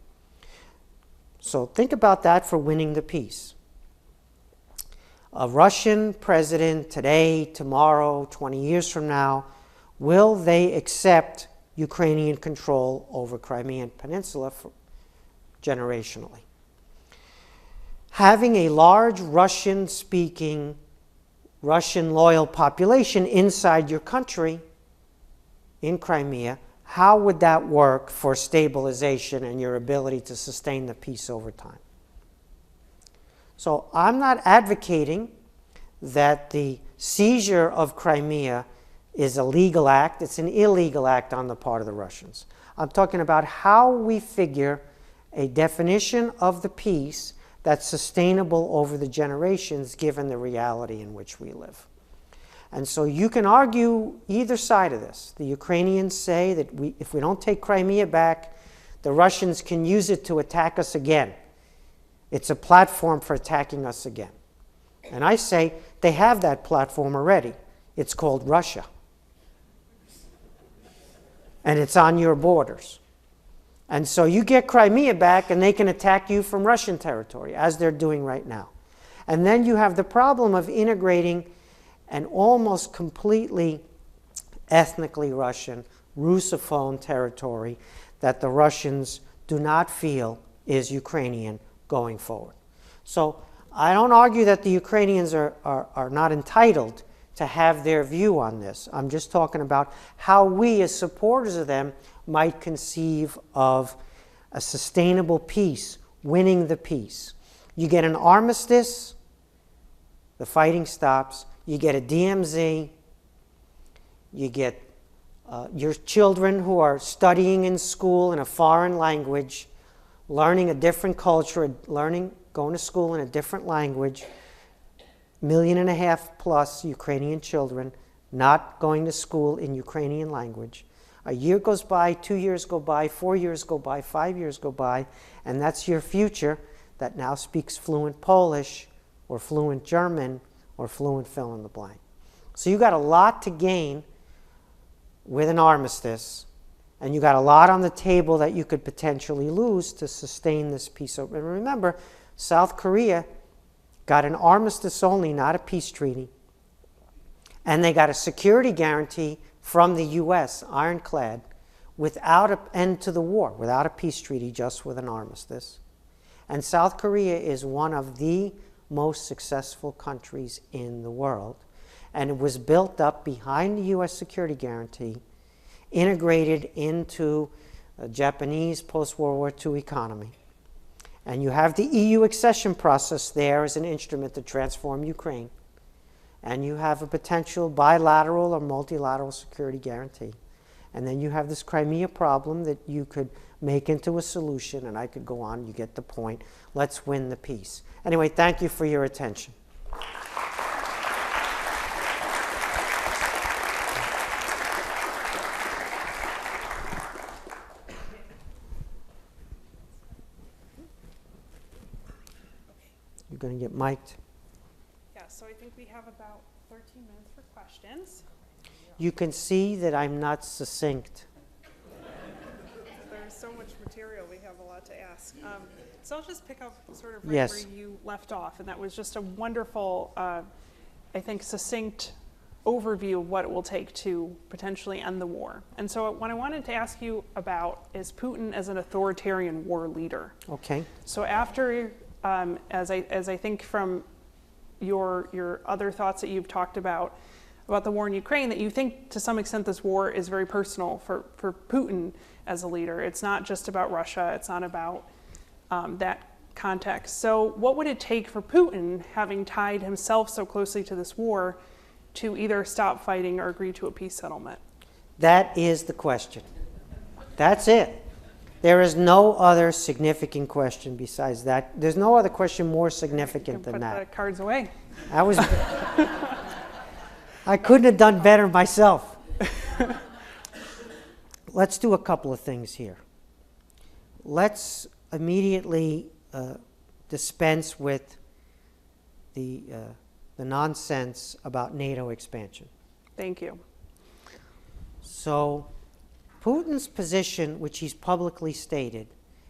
S3: So think about that for winning the peace. A Russian president today, tomorrow, 20 years from now, will they accept Ukrainian control over Crimean Peninsula generationally? Having a large Russian-speaking, Russian-loyal population inside your country, in Crimea, how would that work for stabilization and your ability to sustain the peace over time? So I'm not advocating that the seizure of Crimea is a legal act. It's an illegal act on the part of the Russians. I'm talking about how we figure a definition of the peace that's sustainable over the generations given the reality in which we live. And so you can argue either side of this. The Ukrainians say that if we don't take Crimea back, the Russians can use it to attack us again. It's a platform for attacking us again. And I say they have that platform already. It's called Russia. And it's on your borders. And so you get Crimea back and they can attack you from Russian territory, as they're doing right now. And then you have the problem of integrating an almost completely ethnically Russian, Russophone territory that the Russians do not feel is Ukrainian going forward. So I don't argue that the Ukrainians are not entitled to have their view on this. I'm just talking about how we as supporters of them might conceive of a sustainable peace, winning the peace. You get an armistice, the fighting stops. You get a DMZ, you get your children who are studying in school in a foreign language, learning a different culture, going to school in a different language, 1.5 million plus Ukrainian children not going to school in Ukrainian language. A year goes by, 2 years go by, 4 years go by, 5 years go by, and that's your future that now speaks fluent Polish or fluent German or fluent fill in the blank. So you got a lot to gain with an armistice, and you got a lot on the table that you could potentially lose to sustain this peace. And remember, South Korea got an armistice only, not a peace treaty. And they got a security guarantee from the U.S., ironclad, without an end to the war, without a peace treaty, just with an armistice. And South Korea is one of the most successful countries in the world. And it was built up behind the U.S. security guarantee, integrated into a Japanese post-World War II economy. And you have the EU accession process there as an instrument to transform Ukraine. And you have a potential bilateral or multilateral security guarantee. And then you have this Crimea problem that you could make into a solution, and I could go on, you get the point. Let's win the peace. Anyway, thank you for your attention. You're going to get mic'd.
S4: Yeah, so I think we have about 13 minutes for questions.
S3: You can see that I'm not succinct.
S4: There's so much material, we have a lot to ask. So I'll just pick up sort of
S3: Yes.
S4: where you left off, and that was just a wonderful, I think, succinct overview of what it will take to potentially end the war. And so what I wanted to ask you about is Putin as an authoritarian war leader.
S3: Okay.
S4: So after, as I think from your other thoughts that you've talked about the war in Ukraine, that you think to some extent this war is very personal for Putin as a leader. It's not just about Russia. It's not about that context. So what would it take for Putin, having tied himself so closely to this war, to either stop fighting or agree to a peace settlement?
S3: That is the question. That's it. There is no other significant question besides that. There's no other question more significant than
S4: Put
S3: that.
S4: the cards away.
S3: I couldn't have done better myself. Let's do a couple of things here. Let's immediately dispense with the nonsense about NATO expansion.
S4: Thank you.
S3: So Putin's position, which he's publicly stated,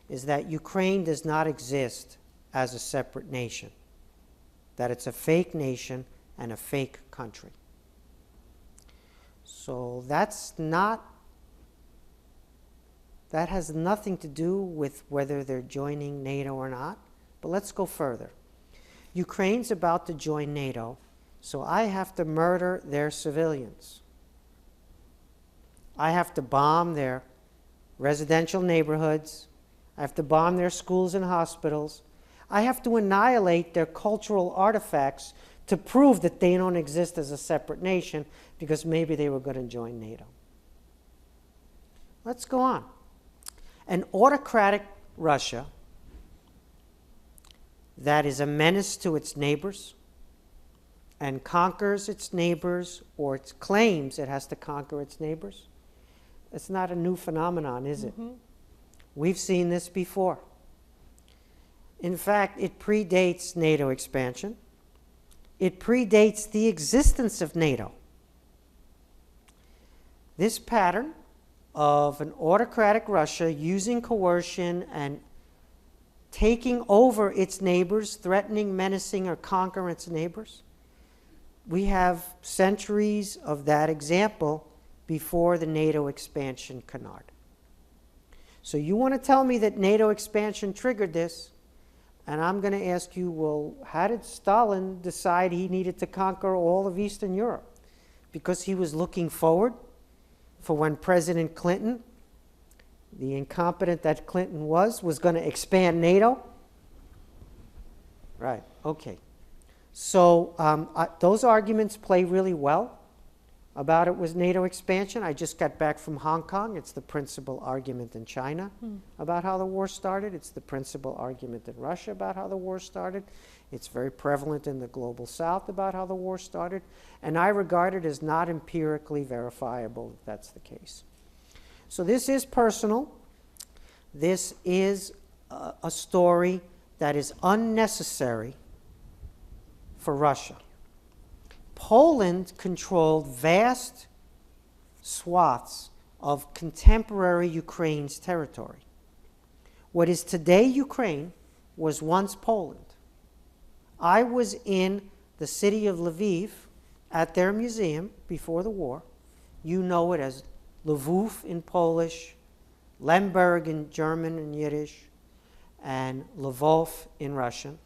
S3: is that Ukraine does not exist as a separate nation, that it's a fake nation and a fake country. So that has nothing to do with whether they're joining NATO or not. But let's go further. Ukraine's about to join NATO, so I have to murder their civilians. I have to bomb their residential neighborhoods. I have to bomb their schools and hospitals. I have to annihilate their cultural artifacts to prove that they don't exist as a separate nation because maybe they were going to join NATO. Let's go on. An autocratic Russia that is a menace to its neighbors and conquers its neighbors, or it claims it has to conquer its neighbors. It's not a new phenomenon, is it? We've seen this before. In fact, it predates NATO expansion. It predates the existence of NATO. This pattern of an autocratic Russia using coercion and taking over its neighbors, threatening, menacing, or conquering its neighbors, we have centuries of that example before the NATO expansion canard. So you want to tell me that NATO expansion triggered this? And I'm going to ask you, well, how did Stalin decide he needed to conquer all of Eastern Europe? Because he was looking forward for when President Clinton, the incompetent that Clinton was going to expand NATO? Right, okay. So those arguments play really well about it was NATO expansion. I just got back from Hong Kong. It's the principal argument in China about how the war started. It's the principal argument in Russia about how the war started. It's very prevalent in the global south about how the war started. And I regard it as not empirically verifiable if that's the case. So this is personal. This is a story that is unnecessary for Russia. Poland controlled vast swaths of contemporary Ukraine's territory. What is today Ukraine was once Poland. I was in the city of Lviv at their museum before the war. You know it as Lvov in Polish, Lemberg in German and Yiddish, and Lvov in Russian.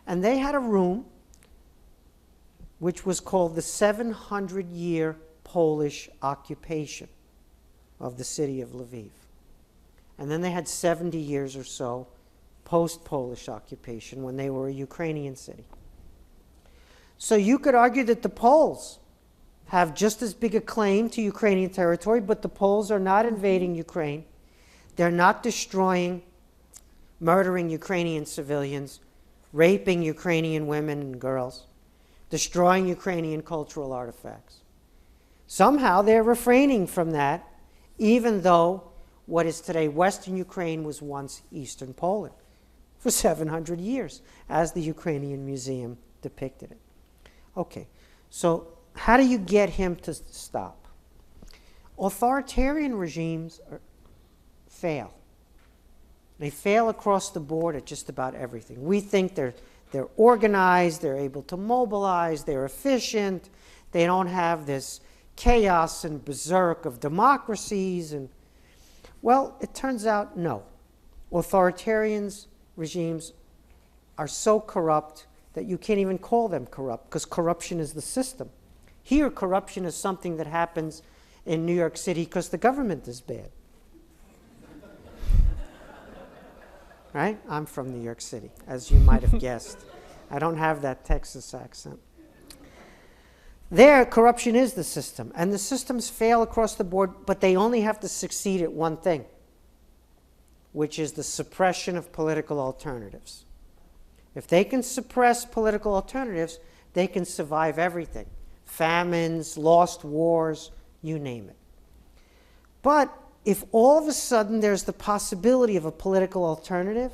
S3: And they had a room which was called the 700-year Polish occupation of the city of Lviv. And then they had 70 years or so post-Polish occupation when they were a Ukrainian city. So you could argue that the Poles have just as big a claim to Ukrainian territory, but the Poles are not invading Ukraine. They're not destroying, murdering Ukrainian civilians, raping Ukrainian women and girls, destroying Ukrainian cultural artifacts. Somehow they're refraining from that, even though what is today Western Ukraine was once Eastern Poland for 700 years, as the Ukrainian Museum depicted it. Okay, so how do you get him to stop? Authoritarian regimes fail. They fail across the board at just about everything. We think they're organized, they're able to mobilize, they're efficient, they don't have this chaos and berserk of democracies. And well, it turns out no. Authoritarian regimes are so corrupt that you can't even call them corrupt, because corruption is the system. Here, corruption is something that happens in New York City because the government is bad. Right? I'm from New York City, as you might have guessed. I don't have that Texas accent. There, corruption is the system, and the systems fail across the board, but they only have to succeed at one thing, which is the suppression of political alternatives. If they can suppress political alternatives, they can survive everything. Famines, lost wars, you name it. But if all of a sudden there's the possibility of a political alternative,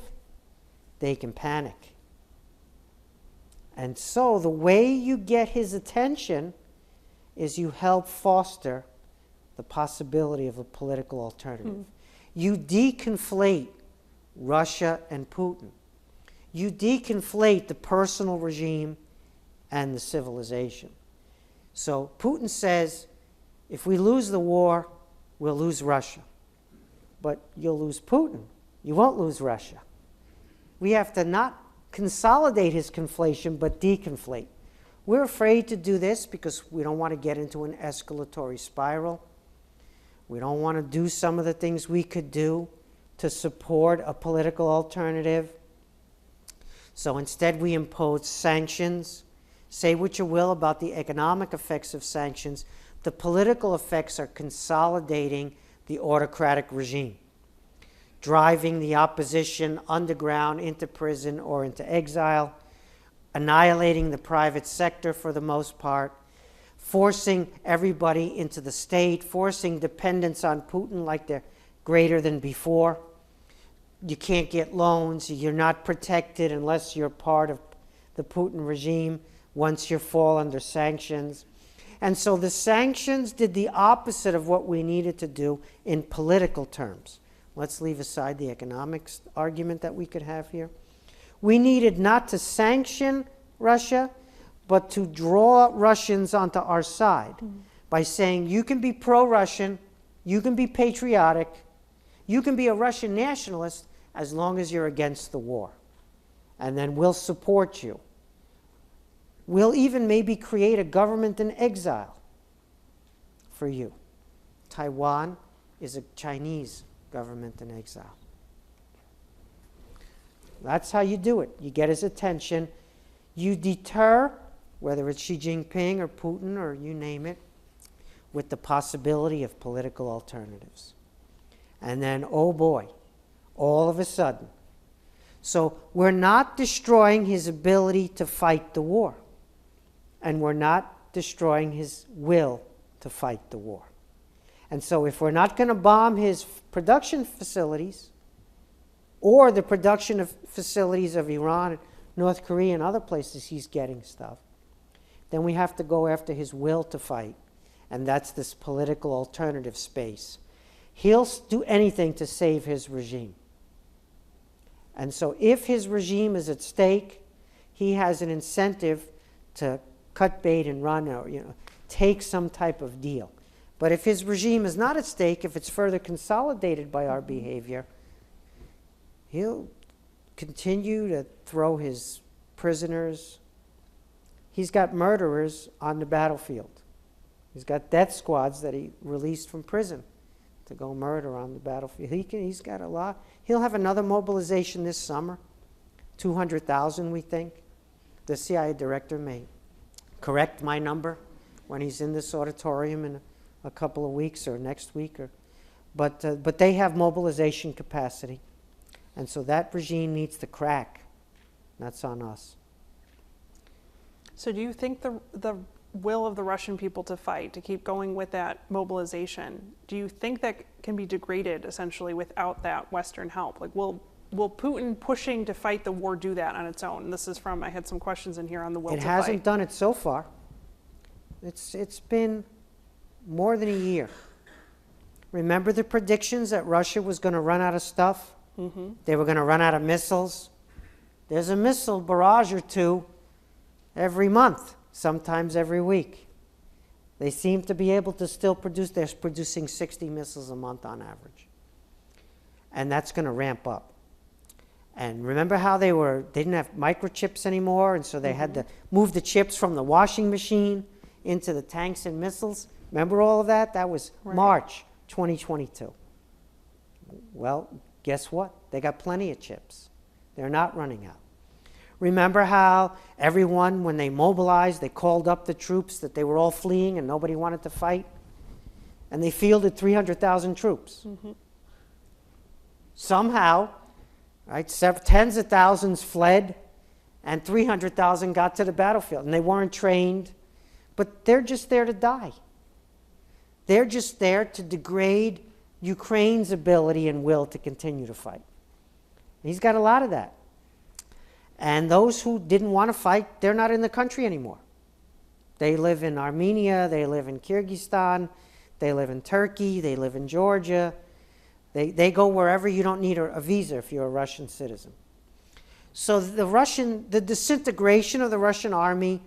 S3: they can panic. And so the way you get his attention is you help foster the possibility of a political alternative. You deconflate Russia and Putin. You deconflate the personal regime and the civilization. So Putin says, if we lose the war, we'll lose Russia. But you'll lose Putin. You won't lose Russia. We have to not consolidate his conflation, but deconflate. We're afraid to do this because we don't want to get into an escalatory spiral. We don't want to do some of the things we could do to support a political alternative. So instead we impose sanctions. Say what you will about the economic effects of sanctions. The political effects are consolidating the autocratic regime, driving the opposition underground into prison or into exile, annihilating the private sector for the most part, forcing everybody into the state, forcing dependence on Putin like they're greater than before. You can't get loans, you're not protected unless you're part of the Putin regime once you fall under sanctions. And so the sanctions did the opposite of what we needed to do in political terms. Let's leave aside the economics argument that we could have here. We needed not to sanction Russia, but to draw Russians onto our side by saying you can be pro-Russian, you can be patriotic, you can be a Russian nationalist as long as you're against the war. and then we'll support you. We'll even maybe create a government in exile for you. Taiwan is a Chinese government in exile. That's how you do it. You get his attention. You deter, whether it's Xi Jinping or Putin or you name it, with the possibility of political alternatives. And then, oh boy, all of a sudden. So we're not destroying his ability to fight the war. And we're not destroying his will to fight the war. And so if we're not going to bomb his production facilities or the production of facilities of Iran, North Korea, and other places he's getting stuff, then we have to go after his will to fight. And that's this political alternative space. He'll do anything to save his regime. And so if his regime is at stake, he has an incentive to cut bait and run, or take some type of deal. But if his regime is not at stake, if it's further consolidated by our behavior, he'll continue to throw his prisoners. He's got murderers on the battlefield. He's got death squads that he released from prison to go murder on the battlefield. He's got a lot. He'll have another mobilization this summer, 200,000 we think. The CIA director may correct my number when he's in this auditorium in a couple of weeks or next week. But they have mobilization capacity. And so that regime needs to crack. That's on us.
S4: So do you think the will of the Russian people to fight, to keep going with that mobilization, do you think that can be degraded essentially without that Western help? Like, will Putin pushing to fight the war do that on its own? And this is from, I had some questions in here on the will to fight.
S3: It hasn't done it so far. It's been more than a year. Remember the predictions that Russia was going to run out of stuff? Mm-hmm. They were going to run out of missiles. There's a missile barrage or two every month, sometimes every week. They seem to be able to still produce, they're producing 60 missiles a month on average. And that's going to ramp up. And remember how they didn't have microchips anymore, and so they had to move the chips from the washing machine into the tanks and missiles? Remember all of that? That was March 2022. Well, guess what? They got plenty of chips. They're not running out. Remember how everyone, when they mobilized, they called up the troops that they were all fleeing and nobody wanted to fight? And they fielded 300,000 troops. Mm-hmm. Somehow, right, tens of thousands fled and 300,000 got to the battlefield. And they weren't trained, but they're just there to die. They're just there to degrade Ukraine's ability and will to continue to fight. And he's got a lot of that. And those who didn't want to fight, they're not in the country anymore. They live in Armenia, they live in Kyrgyzstan, they live in Turkey, they live in Georgia. They go wherever you don't need a visa if you're a Russian citizen. So the disintegration of the Russian army,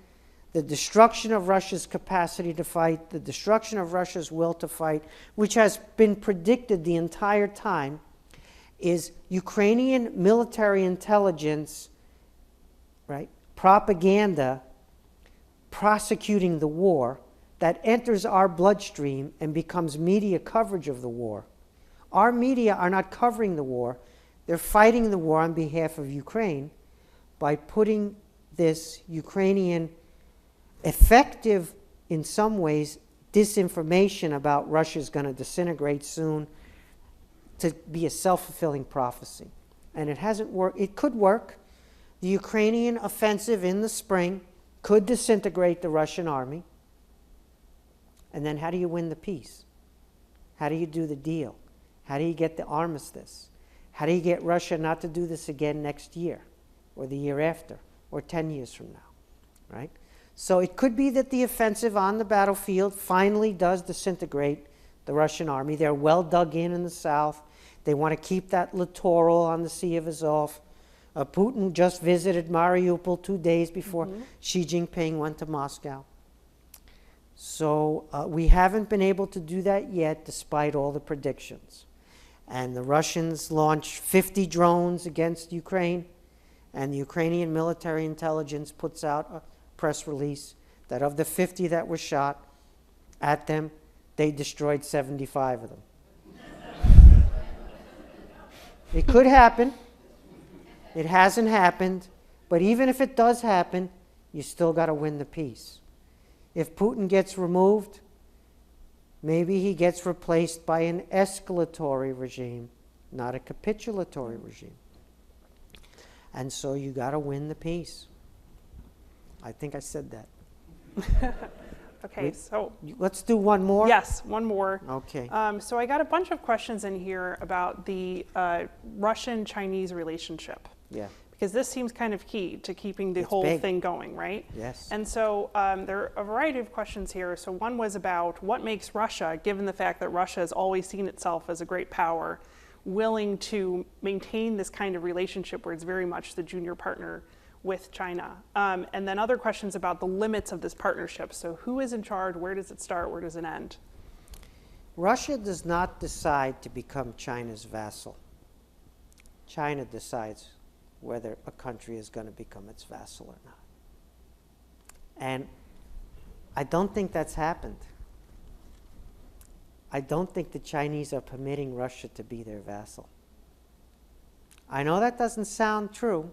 S3: the destruction of Russia's capacity to fight, the destruction of Russia's will to fight, which has been predicted the entire time, is Ukrainian military intelligence, right, propaganda prosecuting the war that enters our bloodstream and becomes media coverage of the war. Our media are not covering the war. They're fighting the war on behalf of Ukraine by putting this Ukrainian effective, in some ways, disinformation about Russia's going to disintegrate soon to be a self-fulfilling prophecy. And it hasn't worked. It could work. The Ukrainian offensive in the spring could disintegrate the Russian army. And then how do you win the peace? How do you do the deal? How do you get the armistice? How do you get Russia not to do this again next year or the year after or 10 years from now, right? So it could be that the offensive on the battlefield finally does disintegrate the Russian army. They're well dug in the south. They want to keep that littoral on the Sea of Azov. Putin just visited Mariupol 2 days before Xi Jinping went to Moscow. So we haven't been able to do that yet, despite all the predictions. And the Russians launched 50 drones against Ukraine, And the Ukrainian military intelligence puts out a press release that of the 50 that were shot at them, they destroyed 75 of them. It could happen. It hasn't happened. But even if it does happen, you still got to win the peace. If Putin gets removed, maybe he gets replaced by an escalatory regime, not a capitulatory regime. And so you got to win the peace. I think I said that.
S4: Okay, so
S3: Let's do one more.
S4: yes, one more.
S3: Okay.
S4: So I got a bunch of questions in here about the Russian-Chinese relationship,
S3: Yeah.
S4: because this seems kind of key to keeping the
S3: It's
S4: whole
S3: big.
S4: thing going, right?
S3: Yes.
S4: And so there are a variety of questions here. So one was about what makes Russia, given the fact that Russia has always seen itself as a great power, willing to maintain this kind of relationship where it's very much the junior partner with China. And then other questions about the limits of this partnership. So who is in charge? Where does it start? Where does it end?
S3: Russia does not decide to become China's vassal. China decides whether a country is going to become its vassal or not. And I don't think that's happened. I don't think the Chinese are permitting Russia to be their vassal. I know that doesn't sound true,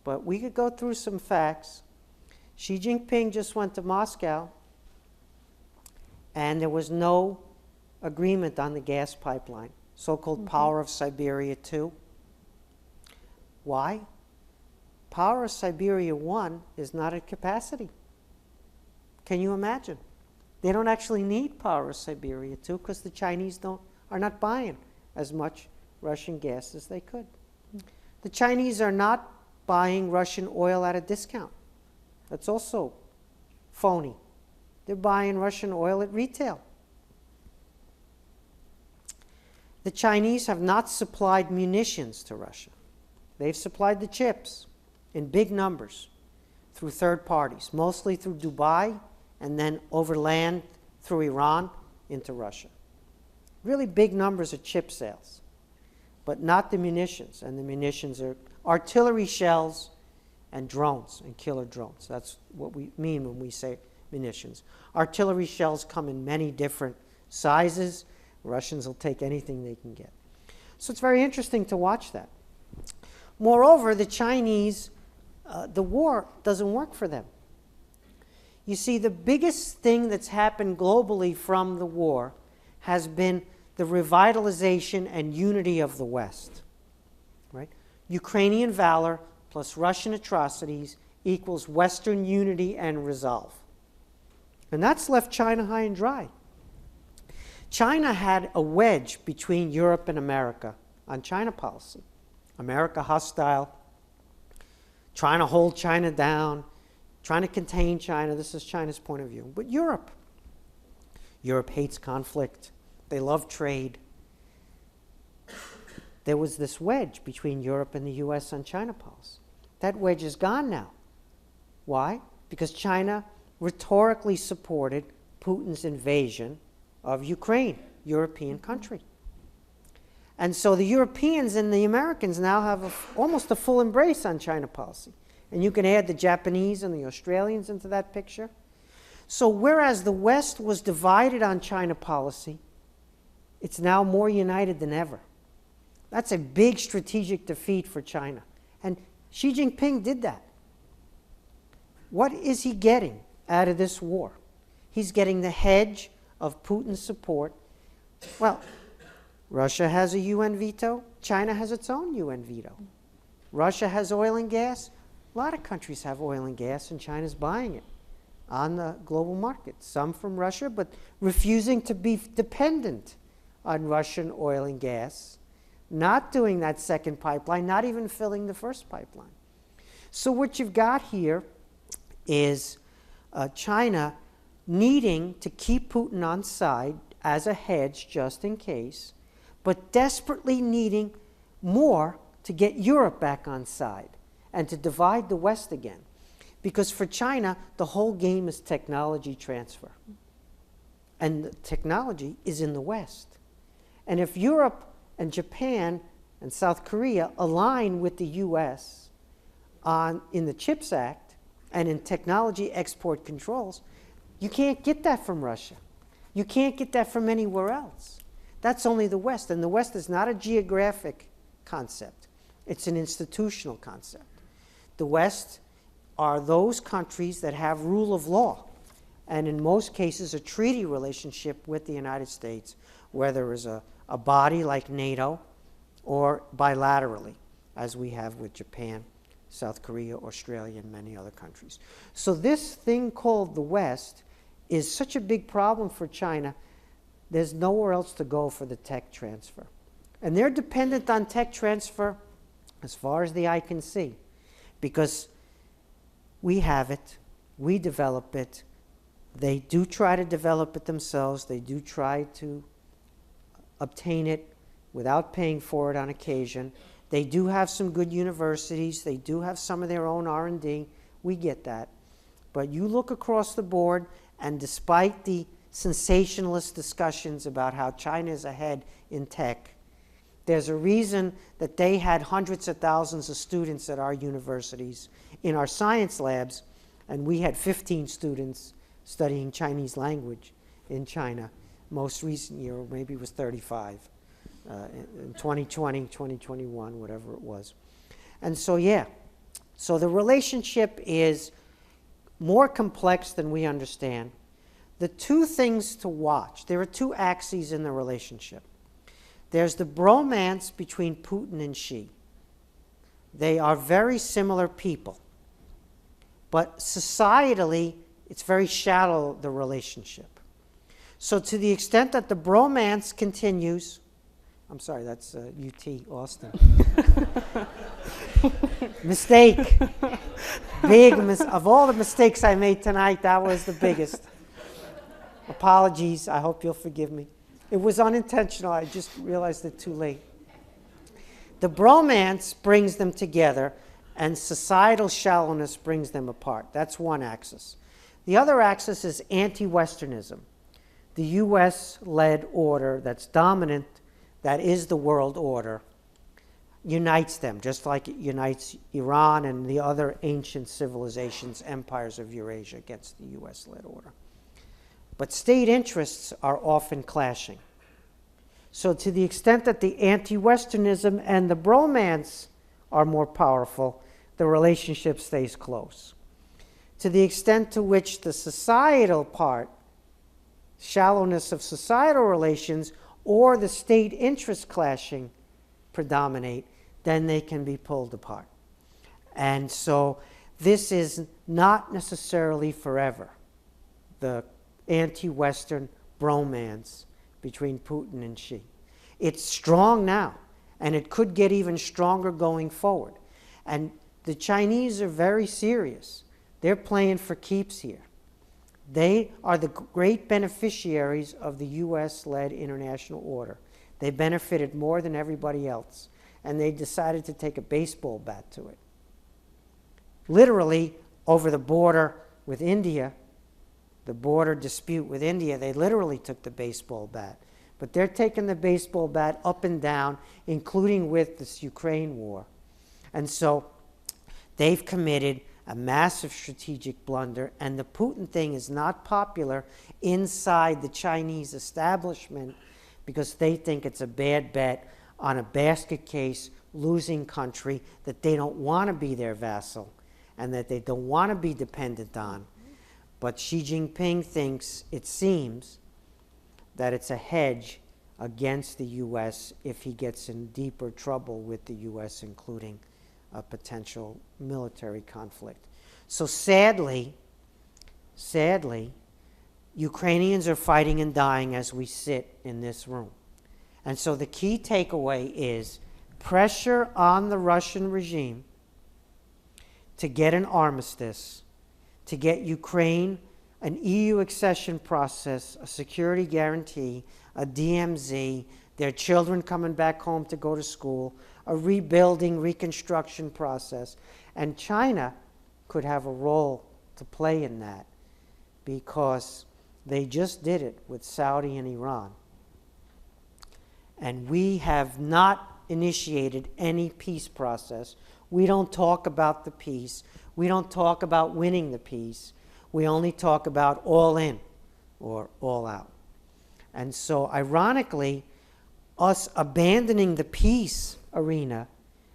S3: but we could go through some facts. Xi Jinping just went to Moscow, and there was no agreement on the gas pipeline, so-called Power of Siberia 2. Why? Power of Siberia 1 is not at capacity. Can you imagine? They don't actually need Power of Siberia 2 because the Chinese are not buying as much Russian gas as they could. The Chinese are not buying Russian oil at a discount. That's also phony. They're buying Russian oil at retail. The Chinese have not supplied munitions to Russia. They've supplied the chips in big numbers through third parties, mostly through Dubai and then over land through Iran into Russia. Really big numbers of chip sales, but not the munitions. And the munitions are artillery shells and drones and killer drones. That's what we mean when we say munitions. Artillery shells come in many different sizes. Russians will take anything they can get. So it's very interesting to watch that. Moreover, the Chinese, the war doesn't work for them. You see, the biggest thing that's happened globally from the war has been the revitalization and unity of the West. Right? Ukrainian valor plus Russian atrocities equals Western unity and resolve. And that's left China high and dry. China had a wedge between Europe and America on China policy. America hostile, trying to hold China down, trying to contain China. This is China's point of view. But Europe hates conflict. They love trade. There was this wedge between Europe and the U.S. on China policy. That wedge is gone now. Why? Because China rhetorically supported Putin's invasion of Ukraine, European country. And so the Europeans and the Americans now have almost a full embrace on China policy. And you can add the Japanese and the Australians into that picture. So whereas the West was divided on China policy, it's now more united than ever. That's a big strategic defeat for China. And Xi Jinping did that. What is he getting out of this war? He's getting the hedge of Putin's support. Well, Russia has a UN veto. China has its own UN veto. Russia has oil and gas. A lot of countries have oil and gas, and China's buying it on the global market. Some from Russia, but refusing to be dependent on Russian oil and gas, not doing that second pipeline, not even filling the first pipeline. So what you've got here is China needing to keep Putin on side as a hedge just in case, but desperately needing more to get Europe back on side and to divide the West again. Because for China, the whole game is technology transfer. And the technology is in the West. And if Europe and Japan and South Korea align with the US in the CHIPS Act and in technology export controls, you can't get that from Russia. You can't get that from anywhere else. That's only the West, and the West is not a geographic concept. It's an institutional concept. The West are those countries that have rule of law, and in most cases a treaty relationship with the United States, where there is a body like NATO or bilaterally, as we have with Japan, South Korea, Australia, and many other countries. So this thing called the West is such a big problem for China, there's nowhere else to go for the tech transfer. And they're dependent on tech transfer as far as the eye can see, because we have it, we develop it, they do try to develop it themselves, they do try to obtain it without paying for it on occasion. They do have some good universities, they do have some of their own R&D, we get that. But you look across the board, and despite the sensationalist discussions about how China is ahead in tech, there's a reason that they had hundreds of thousands of students at our universities in our science labs, and we had 15 students studying Chinese language in China. Most recent year, maybe it was 35, in 2020, 2021, whatever it was. And so, yeah, so the relationship is more complex than we understand. The two things to watch, there are two axes in the relationship. There's the bromance between Putin and Xi. They are very similar people. But societally, it's very shallow, the relationship. So to the extent that the bromance continues, I'm sorry, that's UT Austin. Mistake. Of all the mistakes I made tonight, that was the biggest. Apologies, I hope you'll forgive me. It was unintentional, I just realized it too late. The bromance brings them together, and societal shallowness brings them apart. That's one axis. The other axis is anti-Westernism. The US-led order that's dominant, that is the world order, unites them, just like it unites Iran and the other ancient civilizations, empires of Eurasia, against the US-led order. But state interests are often clashing. So to the extent that the anti-Westernism and the bromance are more powerful, the relationship stays close. To the extent to which the societal part, shallowness of societal relations, or the state interest clashing predominate, then they can be pulled apart. And so this is not necessarily forever, the anti-Western bromance between Putin and Xi. It's strong now, and it could get even stronger going forward. And the Chinese are very serious. They're playing for keeps here. They are the great beneficiaries of the US-led international order. They benefited more than everybody else, and they decided to take a baseball bat to it. Literally, over the border with India, the border dispute with India, they literally took the baseball bat. But they're taking the baseball bat up and down, including with this Ukraine war. And so they've committed a massive strategic blunder, and the Putin thing is not popular inside the Chinese establishment because they think it's a bad bet on a basket case losing country that they don't want to be their vassal and that they don't want to be dependent on. But Xi Jinping thinks, it seems, that it's a hedge against the U.S. if he gets in deeper trouble with the U.S., including a potential military conflict. So sadly, Ukrainians are fighting and dying as we sit in this room. And so the key takeaway is pressure on the Russian regime to get an armistice, to get Ukraine an EU accession process, a security guarantee, a DMZ, their children coming back home to go to school, a rebuilding, reconstruction process. And China could have a role to play in that because they just did it with Saudi and Iran. And we have not initiated any peace process We don't talk about the peace. We don't talk about winning the peace. We only talk about all in or all out. And so, ironically, us abandoning the peace arena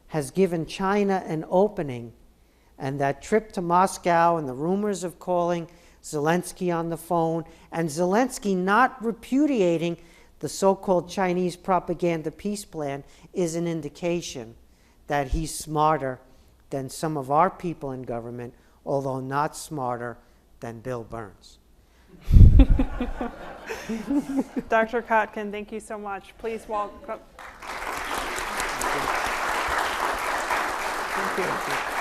S3: has given China an opening, and that trip to Moscow and the rumors of calling Zelensky on the phone, and Zelensky not repudiating the so-called Chinese propaganda peace plan is an indication that he's smarter than some of our people in government, although not smarter than Bill Burns.
S4: Dr. Kotkin, thank you so much. Please welcome.
S3: Thank you.